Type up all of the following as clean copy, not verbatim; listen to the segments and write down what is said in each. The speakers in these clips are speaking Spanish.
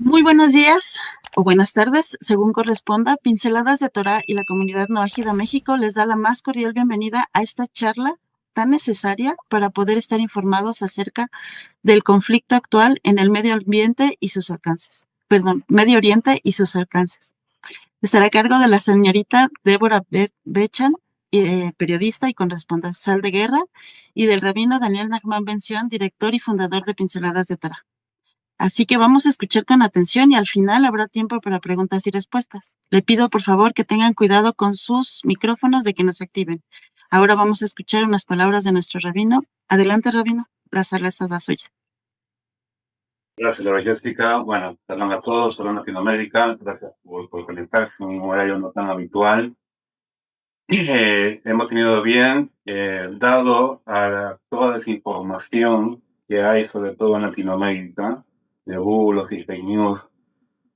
Muy buenos días o buenas tardes, según corresponda. Pinceladas de Torá y la comunidad Noájida México les da la más cordial bienvenida a esta charla tan necesaria para poder estar informados acerca del conflicto actual en el medio ambiente y sus alcances. Perdón, Medio Oriente y sus alcances. Estará a cargo de la señorita Débora Bechan, periodista y corresponsal de guerra, y del rabino Daniel Nachman Bención, director y fundador de Pinceladas de Torá. Así que vamos a escuchar con atención y al final habrá tiempo para preguntas y respuestas. Le pido por favor que tengan cuidado con sus micrófonos de que no se activen. Ahora vamos a escuchar unas palabras de nuestro rabino. Adelante, rabino. La sala es toda suya. Gracias, Laura Jessica. Bueno, saludos a todos, saludos a Latinoamérica. Gracias por conectarse en un horario no tan habitual. Hemos tenido bien, dado a toda esa información que hay, sobre todo en Latinoamérica, de bulos y fake news,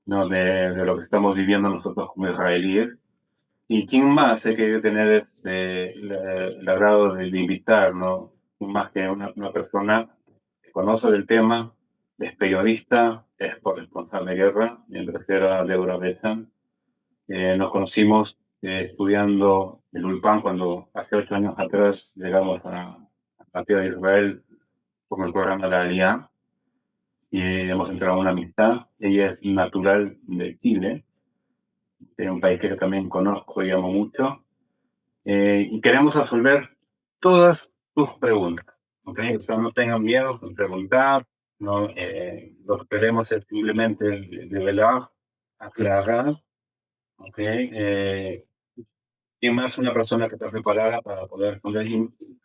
¿no? de lo que estamos viviendo nosotros como israelíes. ¿Y quién más he querido tener el agrado de invitar, ¿no? Más que una persona que conoce del tema, es periodista, es corresponsal de guerra, me refiero a Deborah Beckham. Nos conocimos estudiando el Ulpan cuando hace 8 años atrás llegamos a la tierra de Israel con el programa de la Aliyah y hemos entrado una amistad. Ella es natural de Chile, de un país que yo también conozco y amo mucho. Y queremos resolver todas tus preguntas. ¿Okay? O sea, no tengan miedo de preguntar. No, lo que queremos es simplemente develar, aclarar. ¿Okay? Y más una persona que está preparada para poder responder,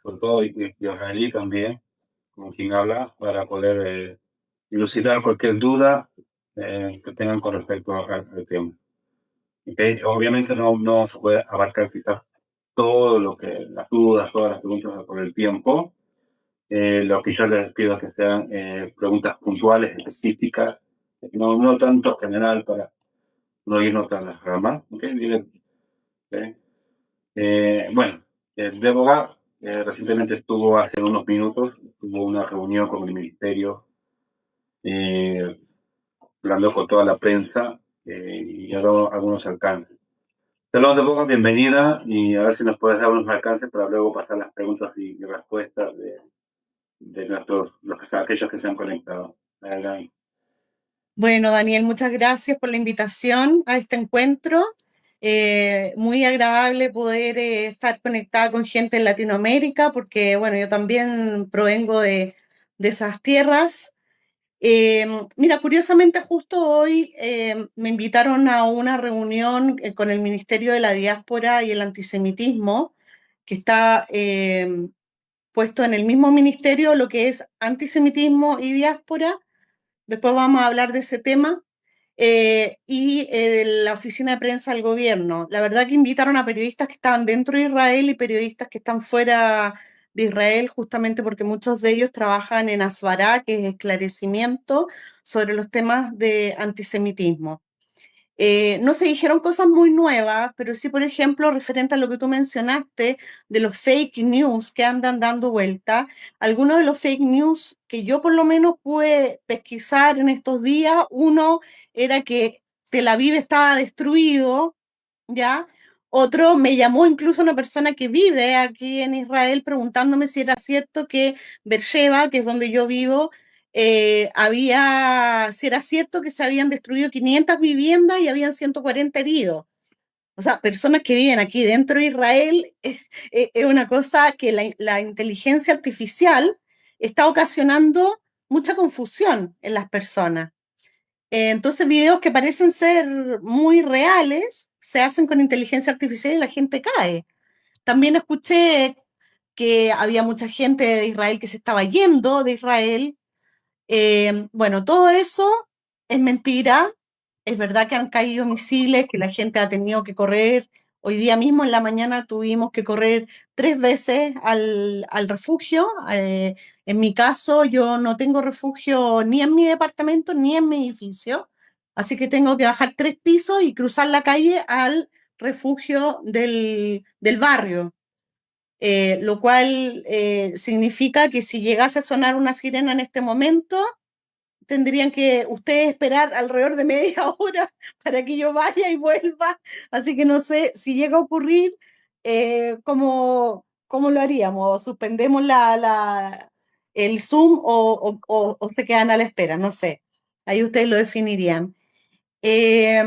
sobre todo y israelí también, con quien habla, para poder dilucidar cualquier duda que tengan con respecto al tema. ¿Okay? Obviamente no se puede abarcar quizás todo lo que, las dudas, todas las preguntas por el tiempo. Lo que yo les pido es que sean preguntas puntuales, específicas, no tanto general para no irnos tan las ramas. ¿Okay? ¿Okay? Bueno, Débora recientemente estuvo hace unos minutos, tuvo una reunión con el ministerio, eh, hablando con toda la prensa y dado algunos alcances. Saludos de poco, bienvenida y a ver si nos puedes dar unos alcances para luego pasar las preguntas y respuestas de aquellos que se han conectado. Adelante. Bueno, Daniel, muchas gracias por la invitación a este encuentro. Muy agradable poder estar conectada con gente en Latinoamérica, porque, bueno, yo también provengo de esas tierras. Mira, curiosamente, justo hoy me invitaron a una reunión con el Ministerio de la Diáspora y el Antisemitismo, que está puesto en el mismo ministerio, lo que es antisemitismo y diáspora. Después vamos a hablar de ese tema. Y la oficina de prensa del gobierno. La verdad que invitaron a periodistas que estaban dentro de Israel y periodistas que están fuera de Israel, justamente porque muchos de ellos trabajan en Asbará, que es esclarecimiento sobre los temas de antisemitismo. No se dijeron cosas muy nuevas, pero sí, por ejemplo, referente a lo que tú mencionaste de los fake news que andan dando vuelta. Algunos de los fake news que yo por lo menos pude pesquisar en estos días, uno era que Tel Aviv estaba destruido, ¿ya? Otro, me llamó incluso una persona que vive aquí en Israel preguntándome si era cierto que Beersheba, que es donde yo vivo, si era cierto que se habían destruido 500 viviendas y habían 140 heridos. O sea, personas que viven aquí dentro de Israel, es una cosa que la inteligencia artificial está ocasionando mucha confusión en las personas. Entonces, videos que parecen ser muy reales se hacen con inteligencia artificial y la gente cae. También escuché que había mucha gente de Israel que se estaba yendo de Israel. Bueno, todo eso es mentira. Es verdad que han caído misiles, que la gente ha tenido que correr. Hoy día mismo en la mañana tuvimos que correr 3 veces al refugio. En mi caso, yo no tengo refugio ni en mi departamento ni en mi edificio. Así que tengo que bajar 3 pisos y cruzar la calle al refugio del barrio. Lo cual significa que si llegase a sonar una sirena en este momento, tendrían que ustedes esperar alrededor de media hora para que yo vaya y vuelva. Así que no sé si llega a ocurrir, ¿cómo lo haríamos? ¿Suspendemos el Zoom o se quedan a la espera? No sé. Ahí ustedes lo definirían. Eh,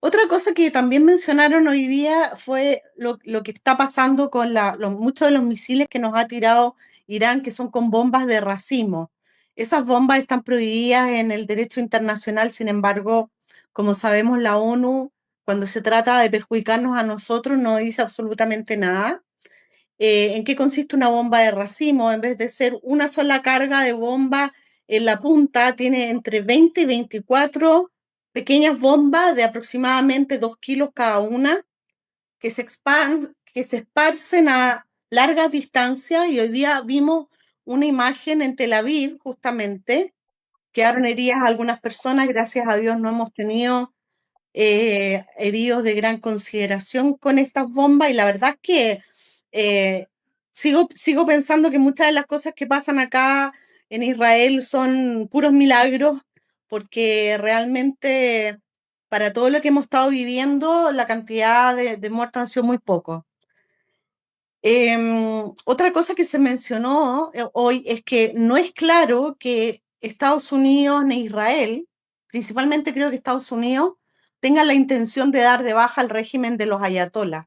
Otra cosa que también mencionaron hoy día fue lo que está pasando con muchos de los misiles que nos ha tirado Irán, que son con bombas de racimo. Esas bombas están prohibidas en el derecho internacional, sin embargo, como sabemos, la ONU, cuando se trata de perjudicarnos a nosotros, no dice absolutamente nada. ¿En qué consiste una bomba de racimo? En vez de ser una sola carga de bomba en la punta, tiene entre 20 y 24 pequeñas bombas de aproximadamente 2 kilos cada una, que se esparcen a largas distancias. Y hoy día vimos una imagen en Tel Aviv, justamente, quedaron heridas algunas personas, gracias a Dios no hemos tenido heridos de gran consideración con estas bombas, y la verdad es que eh, sigo pensando que muchas de las cosas que pasan acá en Israel son puros milagros, porque realmente para todo lo que hemos estado viviendo, la cantidad de muertos ha sido muy poco. Otra cosa que se mencionó hoy es que no es claro que Estados Unidos ni Israel, principalmente creo que Estados Unidos, tengan la intención de dar de baja al régimen de los ayatolás.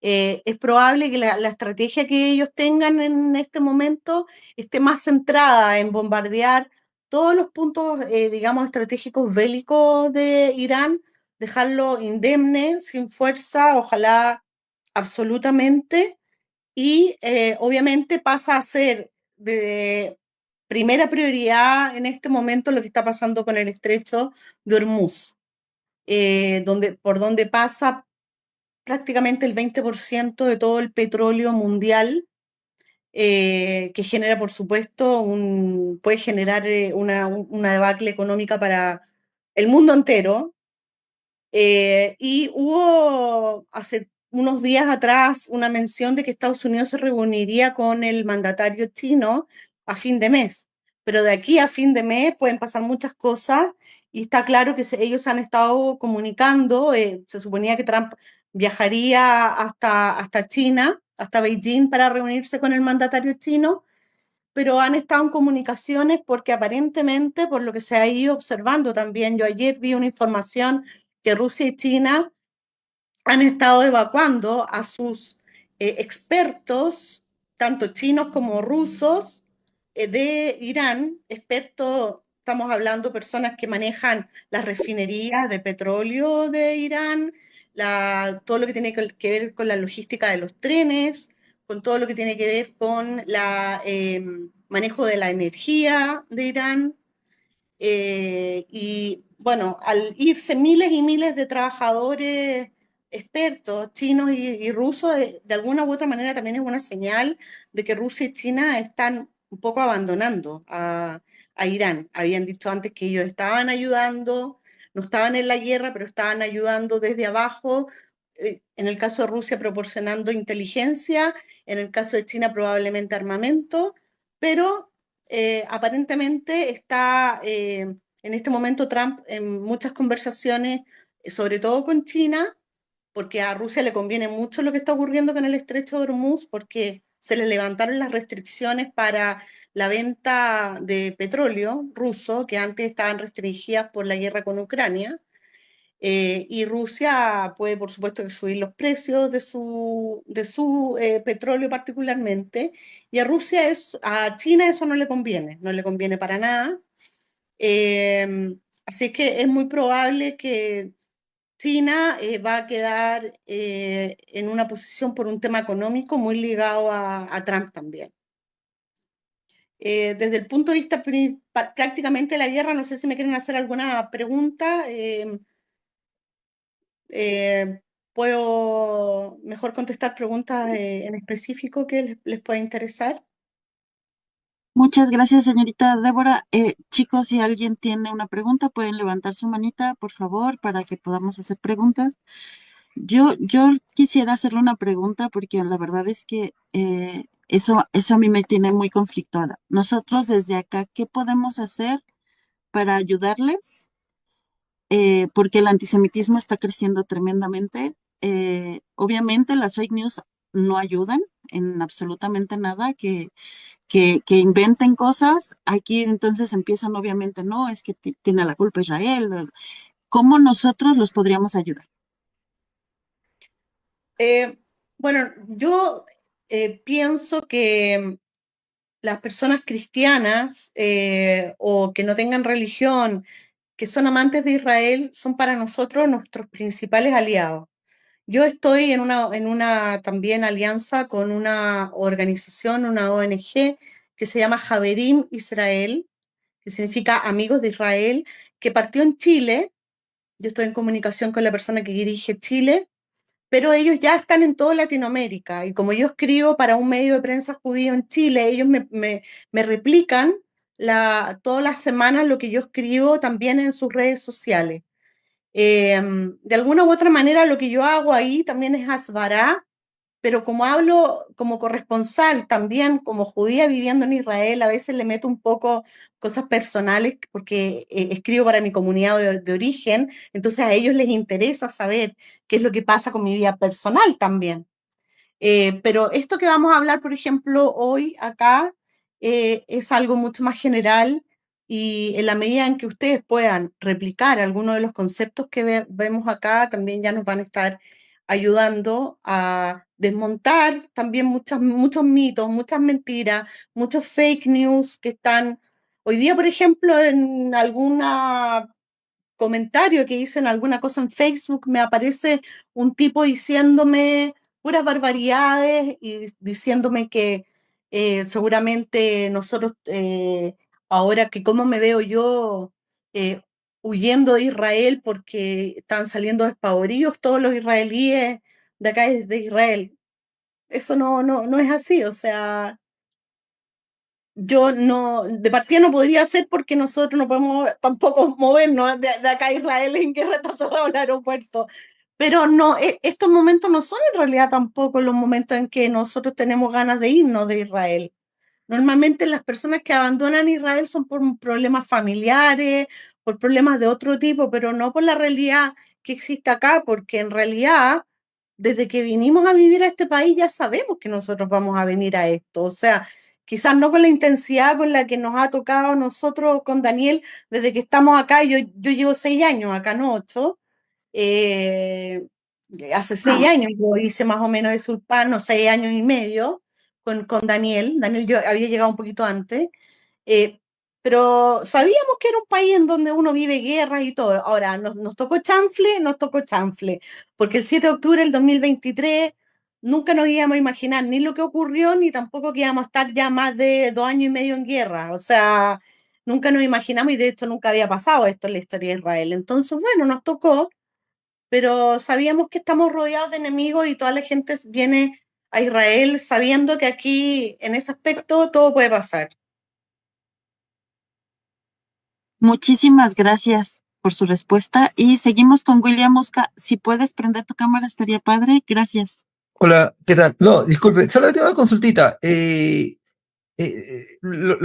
Es probable que la estrategia que ellos tengan en este momento esté más centrada en bombardear todos los puntos, digamos, estratégicos bélicos de Irán, dejarlo indemne, sin fuerza, ojalá absolutamente, y obviamente pasa a ser de primera prioridad en este momento lo que está pasando con el estrecho de Hormuz, por donde pasa prácticamente el 20% de todo el petróleo mundial, que genera, por supuesto, puede generar una debacle económica para el mundo entero. Y hubo hace unos días atrás una mención de que Estados Unidos se reuniría con el mandatario chino a fin de mes, pero de aquí a fin de mes pueden pasar muchas cosas, y está claro que ellos han estado comunicando. Se suponía que Trump viajaría hasta China, hasta Beijing, para reunirse con el mandatario chino, pero han estado en comunicaciones porque aparentemente, por lo que se ha ido observando también, yo ayer vi una información que Rusia y China han estado evacuando a sus expertos, tanto chinos como rusos, de Irán. Expertos, estamos hablando personas que manejan las refinerías de petróleo de Irán, todo lo que tiene que ver con la logística de los trenes, con todo lo que tiene que ver con el manejo de la energía de Irán. Y bueno, al irse miles y miles de trabajadores expertos, chinos y rusos, de alguna u otra manera también es una señal de que Rusia y China están un poco abandonando a Irán. Habían dicho antes que ellos estaban ayudando, no estaban en la guerra, pero estaban ayudando desde abajo. En el caso de Rusia proporcionando inteligencia, en el caso de China probablemente armamento, pero aparentemente está en este momento Trump en muchas conversaciones, sobre todo con China, porque a Rusia le conviene mucho lo que está ocurriendo con el estrecho de Hormuz, porque se le levantaron las restricciones para la venta de petróleo ruso, que antes estaban restringidas por la guerra con Ucrania. Y Rusia puede, por supuesto, subir los precios de su petróleo particularmente, y a China eso no le conviene, no le conviene para nada. Eh, Así que es muy probable que China va a quedar en una posición por un tema económico muy ligado a Trump también. Desde el punto de vista prácticamente de la guerra, no sé si me quieren hacer alguna pregunta. Eh, Puedo mejor contestar preguntas en específico que les pueda interesar. Muchas gracias, señorita Débora. Chicos, si alguien tiene una pregunta, pueden levantar su manita, por favor, para que podamos hacer preguntas. Yo quisiera hacerle una pregunta porque la verdad es que Eso a mí me tiene muy conflictuada. Nosotros desde acá, ¿qué podemos hacer para ayudarles? Porque el antisemitismo está creciendo tremendamente. Obviamente las fake news no ayudan en absolutamente nada, que inventen cosas. Aquí entonces empiezan obviamente, no, es que tiene la culpa Israel. ¿Cómo nosotros los podríamos ayudar? Eh, bueno, yo pienso que las personas cristianas o que no tengan religión, que son amantes de Israel, son para nosotros nuestros principales aliados. Yo estoy en una también alianza con una organización, una ONG, que se llama Javerim Israel, que significa Amigos de Israel, que partió en Chile. Yo estoy en comunicación con la persona que dirige Chile, pero ellos ya están en toda Latinoamérica. Y como yo escribo para un medio de prensa judío en Chile, ellos me replican todas las semanas lo que yo escribo también en sus redes sociales. De alguna u otra manera, lo que yo hago ahí también es asbará, pero como hablo como corresponsal también, como judía viviendo en Israel, a veces le meto un poco cosas personales porque escribo para mi comunidad de origen, entonces a ellos les interesa saber qué es lo que pasa con mi vida personal también. Pero esto que vamos a hablar, por ejemplo, hoy acá, es algo mucho más general y en la medida en que ustedes puedan replicar algunos de los conceptos que vemos acá, también ya nos van a estar ayudando a desmontar también muchos mitos, muchas mentiras, muchos fake news que están hoy día, por ejemplo, en alguna comentario que dicen alguna cosa en Facebook, me aparece un tipo diciéndome puras barbaridades y diciéndome que seguramente nosotros, ahora que cómo me veo yo eh, huyendo de Israel porque están saliendo despavoridos todos los israelíes de acá de Israel. Eso no es así, o sea, yo no, de partida no podría ser porque nosotros no podemos tampoco movernos de acá a Israel en guerra está cerrado el aeropuerto. Pero no, estos momentos no son en realidad tampoco los momentos en que nosotros tenemos ganas de irnos de Israel. Normalmente las personas que abandonan Israel son por problemas familiares, por problemas de otro tipo, pero no por la realidad que existe acá, porque en realidad, desde que vinimos a vivir a este país, ya sabemos que nosotros vamos a venir a esto. O sea, quizás no con la intensidad con la que nos ha tocado a nosotros con Daniel desde que estamos acá. Yo llevo 6 años acá, no 8. Eh, Hace 6 años yo hice más o menos eso, no, 6 años y medio con Daniel. Daniel yo había llegado un poquito antes, eh, pero sabíamos que era un país en donde uno vive guerras y todo. Ahora, nos tocó chanfle, porque el 7 de octubre del 2023 nunca nos íbamos a imaginar ni lo que ocurrió, ni tampoco que íbamos a estar ya más de 2 años y medio en guerra. O sea, nunca nos imaginamos y de hecho nunca había pasado esto en la historia de Israel. Entonces, bueno, nos tocó, pero sabíamos que estamos rodeados de enemigos y toda la gente viene a Israel sabiendo que aquí, en ese aspecto, todo puede pasar. Muchísimas gracias por su respuesta y seguimos con William Mosca. Si puedes prender tu cámara, estaría padre. Gracias. Hola, ¿qué tal? No, disculpe, solo tengo una consultita. Lo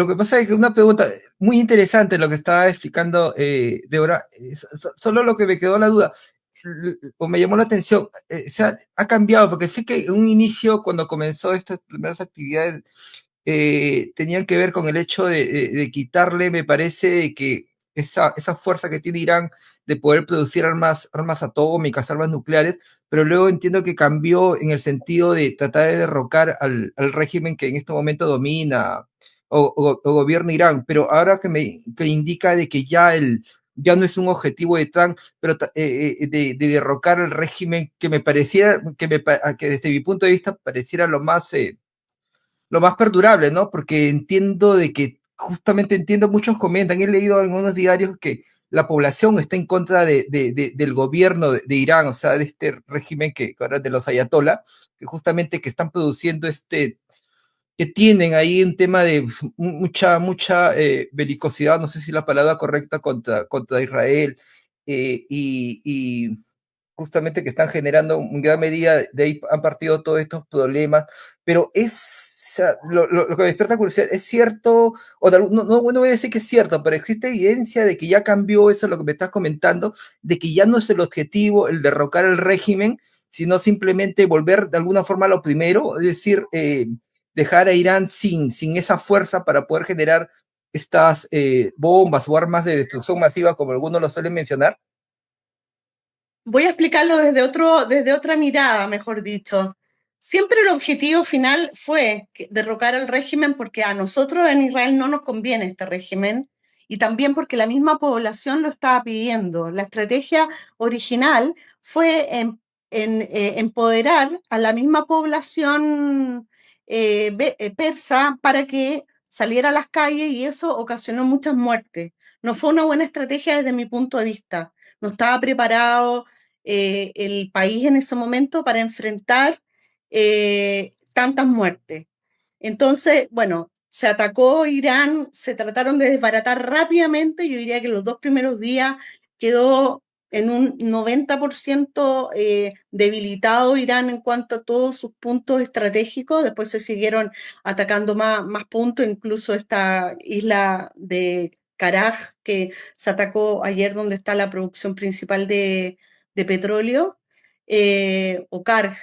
que pasa es que una pregunta muy interesante lo que estaba explicando Débora, solo lo que me quedó la duda, o me llamó la atención, o sea, ha cambiado, porque sé que en un inicio, cuando comenzó estas primeras actividades, tenían que ver con el hecho de quitarle, me parece, que esa fuerza que tiene Irán de poder producir armas atómicas, armas nucleares, pero luego entiendo que cambió en el sentido de tratar de derrocar al régimen que en este momento domina o gobierna Irán, pero ahora que indica de que ya no es un objetivo de Trump, pero de derrocar el régimen que me pareciera, que desde mi punto de vista pareciera lo más perdurable, ¿no? Porque entiendo de que, justamente entiendo, muchos comentan, he leído en algunos diarios que la población está en contra del gobierno de Irán, o sea, de este régimen que ahora de los ayatollah, que justamente que están produciendo que tienen ahí un tema de mucha belicosidad, no sé si la palabra correcta, contra Israel, y justamente que están generando en gran medida, de ahí han partido todos estos problemas, pero sea, lo que me despierta curiosidad, ¿es cierto? O no voy a decir que es cierto, pero existe evidencia de que ya cambió eso, lo que me estás comentando, de que ya no es el objetivo el derrocar el régimen, sino simplemente volver de alguna forma a lo primero, es decir, dejar a Irán sin esa fuerza para poder generar estas bombas o armas de destrucción masiva, como algunos lo suelen mencionar. Voy a explicarlo desde otra mirada, mejor dicho. Siempre el objetivo final fue derrocar al régimen porque a nosotros en Israel no nos conviene este régimen y también porque la misma población lo estaba pidiendo. La estrategia original fue empoderar a la misma población persa para que saliera a las calles y eso ocasionó muchas muertes. No fue una buena estrategia desde mi punto de vista. No estaba preparado el país en ese momento para enfrentar tantas muertes. Entonces, bueno, se atacó Irán, se trataron de desbaratar rápidamente, yo diría que los 2 primeros días quedó en un 90% debilitado Irán en cuanto a todos sus puntos estratégicos, después se siguieron atacando más puntos, incluso esta isla de Karaj, que se atacó ayer donde está la producción principal de petróleo, o Karj,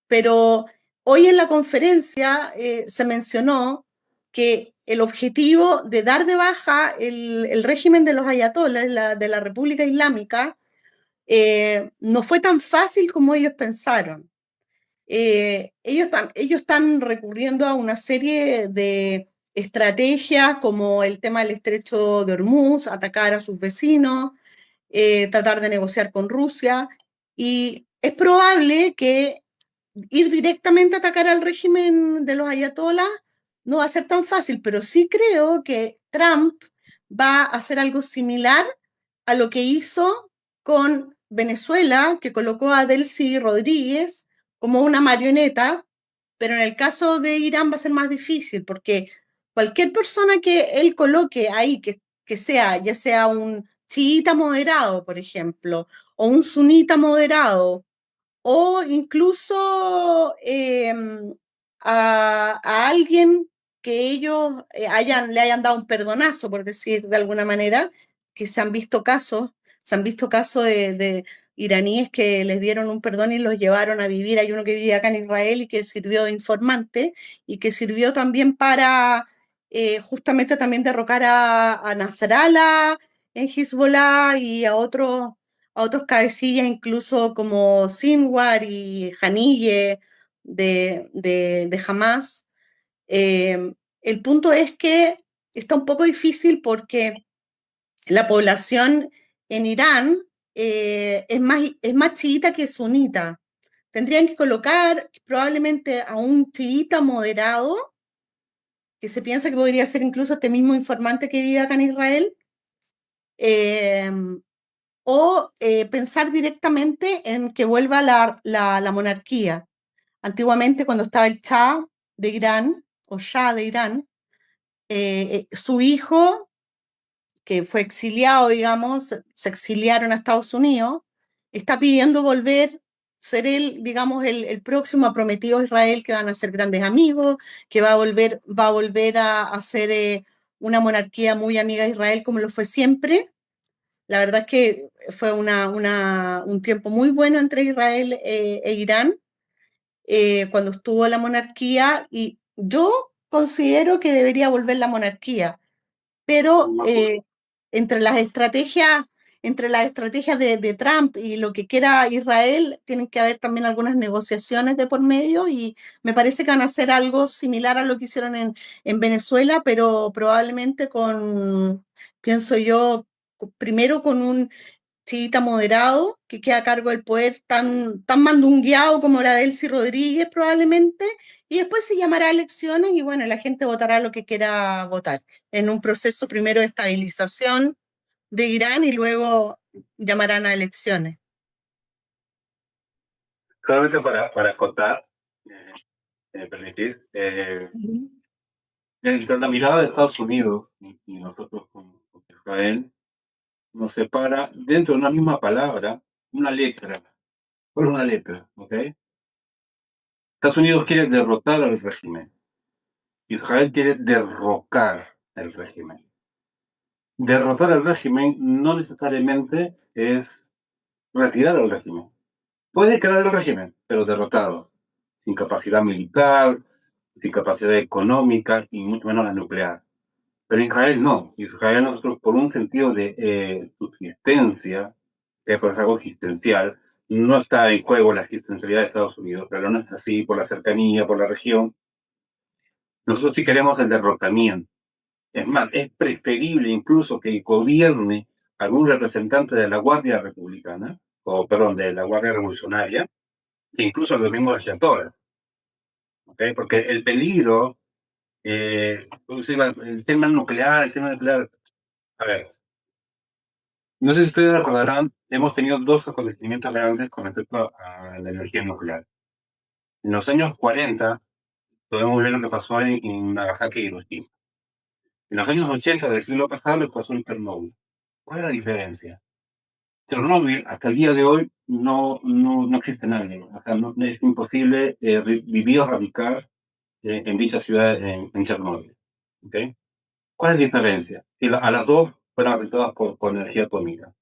pero hoy en la conferencia se mencionó que el objetivo de dar de baja el régimen de los ayatolás de la República Islámica no fue tan fácil como ellos pensaron. Ellos están recurriendo a una serie de estrategias como el tema del estrecho de Hormuz, atacar a sus vecinos, tratar de negociar con Rusia, y es probable que ir directamente a atacar al régimen de los ayatolás no va a ser tan fácil, pero sí creo que Trump va a hacer algo similar a lo que hizo con Venezuela, que colocó a Delcy Rodríguez como una marioneta, pero en el caso de Irán va a ser más difícil, porque cualquier persona que él coloque ahí, que sea, ya sea un chiita moderado, por ejemplo, o un sunita moderado, o incluso a alguien que ellos le hayan dado un perdonazo, por decir de alguna manera, que se han visto casos de iraníes que les dieron un perdón y los llevaron a vivir. Hay uno que vivía acá en Israel y que sirvió de informante y que sirvió también para justamente también derrocar a Nasrallah en Hezbollah y a otros cabecillas, incluso como Sinwar y Haniyeh de Hamas. El punto es que está un poco difícil porque la población en Irán es más chiita que sunita. Tendrían que colocar probablemente a un chiita moderado, que se piensa que podría ser incluso este mismo informante que vive acá en Israel, eh, o pensar directamente en que vuelva la monarquía. Antiguamente, cuando estaba el Shah de Irán, o Shah de Irán, su hijo, que fue exiliado, digamos, se exiliaron a Estados Unidos, está pidiendo volver, ser él, digamos, el próximo prometido a Israel, que van a ser grandes amigos, que va a volver a ser una monarquía muy amiga de Israel como lo fue siempre. La verdad es que fue un tiempo muy bueno entre Israel e Irán cuando estuvo la monarquía, y yo considero que debería volver la monarquía, pero entre las estrategias, entre las estrategias de Trump y lo que quiera Israel, tienen que haber también algunas negociaciones de por medio, y me parece que van a hacer algo similar a lo que hicieron en Venezuela, pero probablemente pienso yo, primero con un chiita moderado que queda a cargo del poder tan mandungueado como era Delcy Rodríguez probablemente, y después se llamará a elecciones y bueno, la gente votará lo que quiera votar, en un proceso primero de estabilización de Irán y luego llamarán a elecciones. Solamente para acotar, me permitís, entre la mirada de Estados Unidos y nosotros con Israel, nos separa dentro de una misma palabra una letra, solo una letra, ¿ok? Estados Unidos quiere derrotar al régimen. Israel quiere derrocar el régimen. Derrotar al régimen no necesariamente es retirar al régimen. Puede quedar el régimen, pero derrotado. Sin capacidad militar, sin capacidad económica y mucho menos la nuclear. Pero Israel no. Israel nosotros por un sentido de subsistencia, por algo existencial, no está en juego la existencialidad de Estados Unidos, pero no es así por la cercanía, por la región. Nosotros sí queremos el derrocamiento. Es más, es preferible incluso que gobierne algún representante de la Guardia Republicana, o perdón, de la Guardia Revolucionaria, que incluso los mismos ayatolás. ¿Okay? Porque el peligro, el tema nuclear, a ver, no sé si ustedes recordarán, hemos tenido dos acontecimientos grandes con respecto a la energía nuclear. En los años 40, podemos ver lo que pasó en Nagasaki y Hiroshima. En los años 80 del siglo pasado, le pasó en Chernobyl. ¿Cuál es la diferencia? Chernobyl, hasta el día de hoy, no existe nadie. O sea, es imposible vivir o radicar en dicha ciudad en Chernobyl. ¿Okay? ¿Cuál es la diferencia? A las dos fueron afectadas por energía atómica.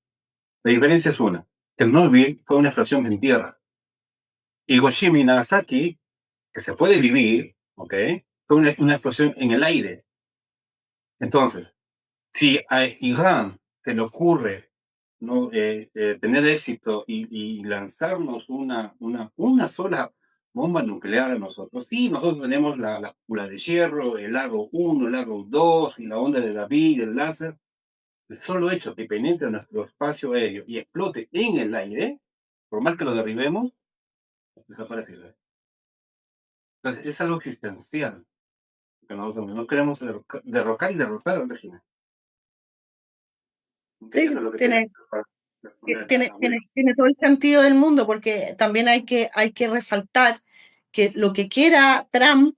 La diferencia es una. Chernobyl fue una explosión en tierra. Hiroshima y Nagasaki, que se puede vivir, ¿ok? Fue una explosión en el aire. Entonces, si a Irán se le ocurre ¿no? Tener éxito y lanzarnos una sola bomba nuclear a nosotros, sí, nosotros tenemos la cúpula de hierro, el Aro 1, el Aro 2 y la onda de David, el láser. El solo hecho que penetre nuestro espacio aéreo y explote en el aire, por más que lo derribemos, desaparece. Entonces, es algo existencial que nosotros no queremos derrocar y derrotar al régimen. Sí, Eso es lo que tiene todo el sentido del mundo, porque también hay que resaltar que lo que quiera Trump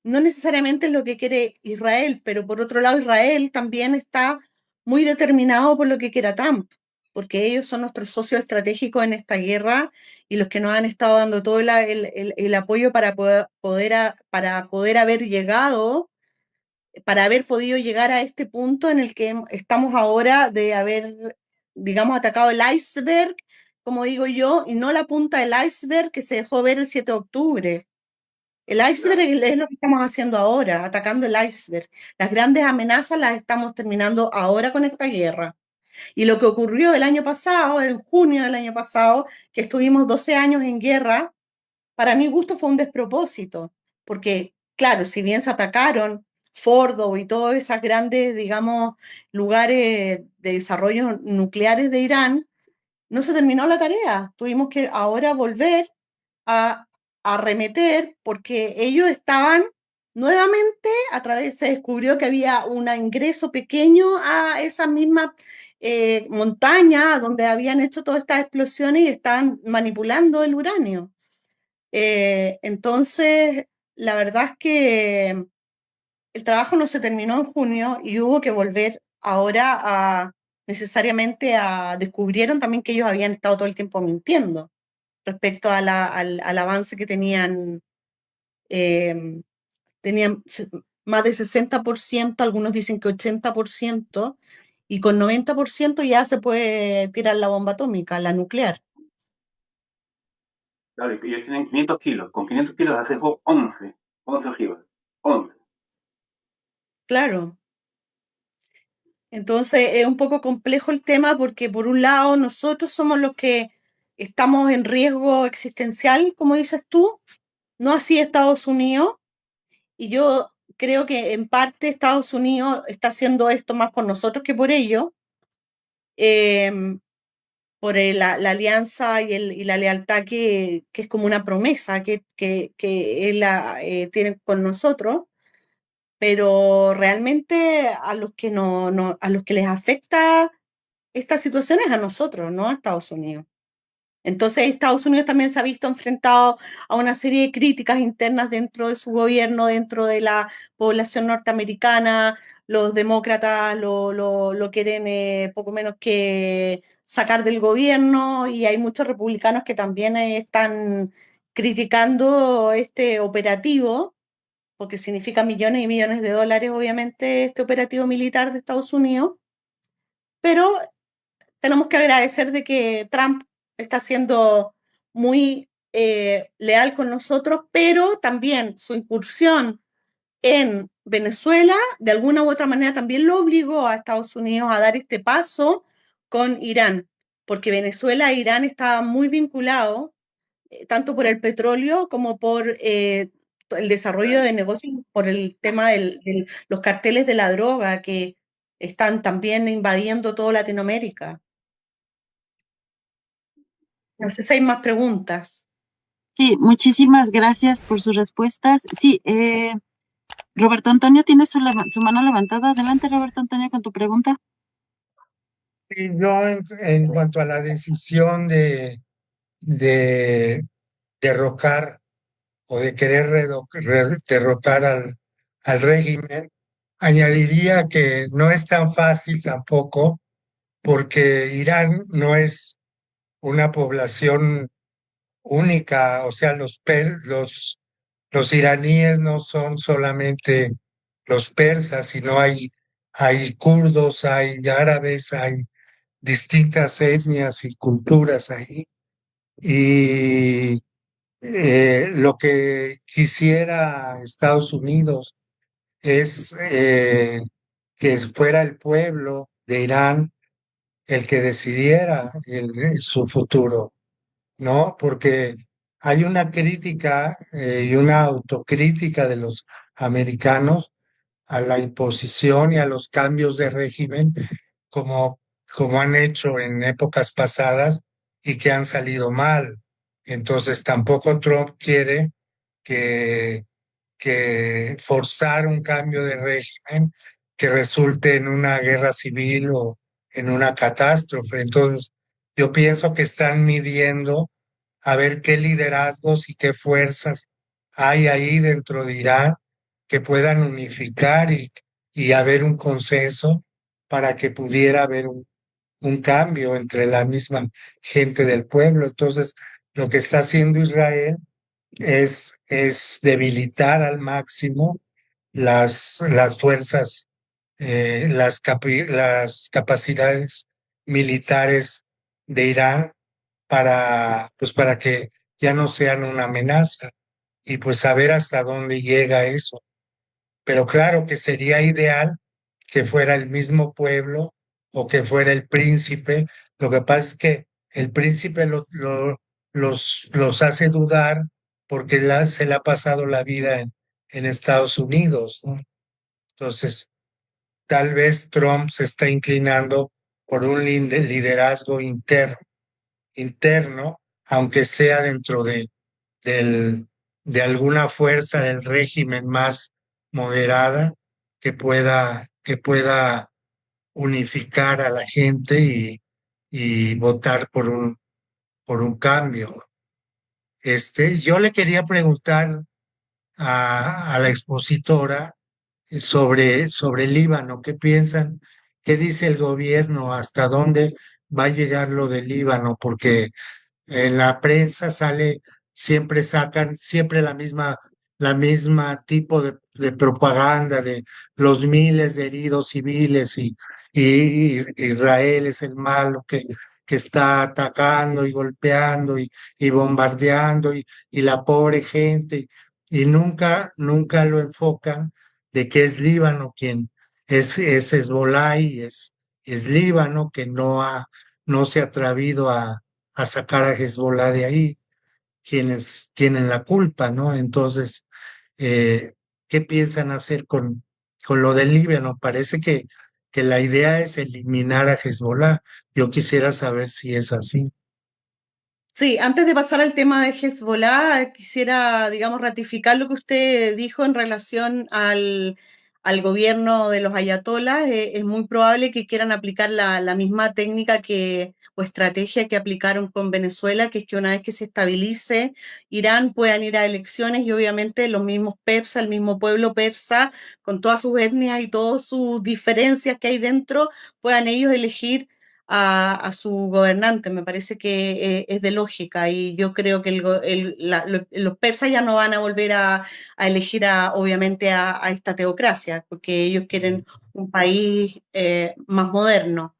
no necesariamente es lo que quiere Israel, pero por otro lado Israel también está muy determinado por lo que quiera Trump, porque ellos son nuestros socios estratégicos en esta guerra y los que nos han estado dando todo el apoyo para poder haber llegado, para haber podido llegar a este punto en el que estamos ahora de haber, digamos, atacado el iceberg, como digo yo, y no la punta del iceberg que se dejó ver el 7 de octubre. El iceberg es lo que estamos haciendo ahora, atacando el iceberg. Las grandes amenazas las estamos terminando ahora con esta guerra. Y lo que ocurrió el año pasado, en junio del año pasado, que estuvimos 12 años en guerra, para mi gusto fue un despropósito, porque, claro, si bien se atacaron Fordo y todos esos grandes, digamos, lugares de desarrollo nucleares de Irán, no se terminó la tarea. Tuvimos que ahora volver a arremeter porque ellos estaban nuevamente, se descubrió que había un ingreso pequeño a esa misma montaña donde habían hecho todas estas explosiones y estaban manipulando el uranio. Entonces, la verdad es que el trabajo no se terminó en junio y hubo que volver ahora necesariamente descubrieron también que ellos habían estado todo el tiempo mintiendo respecto al avance que tenían más de 60%, algunos dicen que 80%, y con 90% ya se puede tirar la bomba atómica, la nuclear. Claro, y ellos tienen 500 kilos. Con 500 kilos haces 11 ojivas. 11. Claro. Entonces es un poco complejo el tema porque por un lado nosotros somos los que estamos en riesgo existencial, como dices tú, no así Estados Unidos, y yo creo que en parte Estados Unidos está haciendo esto más por nosotros que por ellos, por la alianza y la lealtad que es como una promesa que él tiene con nosotros, pero realmente a los que a los que les afecta esta situación es a nosotros, no a Estados Unidos. Entonces, Estados Unidos también se ha visto enfrentado a una serie de críticas internas dentro de su gobierno, dentro de la población norteamericana. Los demócratas lo quieren poco menos que sacar del gobierno y hay muchos republicanos que también están criticando este operativo, porque significa millones y millones de dólares, obviamente, este operativo militar de Estados Unidos, pero tenemos que agradecer de que Trump está siendo muy leal con nosotros, pero también su incursión en Venezuela, de alguna u otra manera, también lo obligó a Estados Unidos a dar este paso con Irán, porque Venezuela e Irán estaban muy vinculados, tanto por el petróleo como por el desarrollo de negocios, por el tema de los carteles de la droga que están también invadiendo toda Latinoamérica. No sé si hay más preguntas. Sí, muchísimas gracias por sus respuestas. Sí, Roberto Antonio tiene su mano levantada. Adelante, Roberto Antonio, con tu pregunta. Y yo en cuanto a la decisión de derrocar o de querer derrocar al régimen, añadiría que no es tan fácil tampoco, porque Irán no es una población única, o sea, los iraníes no son solamente los persas, sino hay kurdos, hay árabes, hay distintas etnias y culturas ahí. Y lo que quisiera Estados Unidos es que fuera el pueblo de Irán el que decidiera su futuro, ¿no? Porque hay una crítica y una autocrítica de los americanos a la imposición y a los cambios de régimen como, como han hecho en épocas pasadas y que han salido mal. Entonces tampoco Trump quiere que, que forzar un cambio de régimen que resulte en una guerra civil o en una catástrofe. Entonces yo pienso que están midiendo a ver qué liderazgos y qué fuerzas hay ahí dentro de Irán que puedan unificar y haber un consenso para que pudiera haber un cambio entre la misma gente del pueblo. Entonces, lo que está haciendo Israel es debilitar al máximo las fuerzas, las capacidades militares de Irán pues para que ya no sean una amenaza y pues saber hasta dónde llega eso. Pero claro que sería ideal que fuera el mismo pueblo o que fuera el príncipe. Lo que pasa es que el príncipe los hace dudar porque se le ha pasado la vida en Estados Unidos, ¿no? Entonces, tal vez Trump se está inclinando por un liderazgo interno, aunque sea dentro del, de alguna fuerza del régimen más moderada que pueda unificar a la gente y votar por un cambio. Yo le quería preguntar a la expositora sobre el Líbano. ¿Qué piensan? ¿Qué dice el gobierno? ¿Hasta dónde va a llegar lo del Líbano? Porque en la prensa sacan siempre la misma tipo de propaganda de los miles de heridos civiles y Israel es el malo que está atacando y golpeando y bombardeando y la pobre gente y nunca lo enfocan de que es Líbano quien es Hezbollah y es Líbano que no se ha atrevido a sacar a Hezbollah de ahí, quienes tienen la culpa, ¿no? Entonces, eh, ¿qué piensan hacer con lo del Líbano? Parece que la idea es eliminar a Hezbollah. Yo quisiera saber si es así. Sí, antes de pasar al tema de Hezbollah, quisiera, digamos, ratificar lo que usted dijo en relación al gobierno de los ayatolás. Es muy probable que quieran aplicar la misma técnica o estrategia que aplicaron con Venezuela, que es que una vez que se estabilice Irán puedan ir a elecciones y obviamente los mismos persas, el mismo pueblo persa, con todas sus etnias y todas sus diferencias que hay dentro, puedan ellos elegir a su gobernante. Me parece que es de lógica y yo creo que los persas ya no van a volver a elegir obviamente a esta teocracia, porque ellos quieren un país más moderno.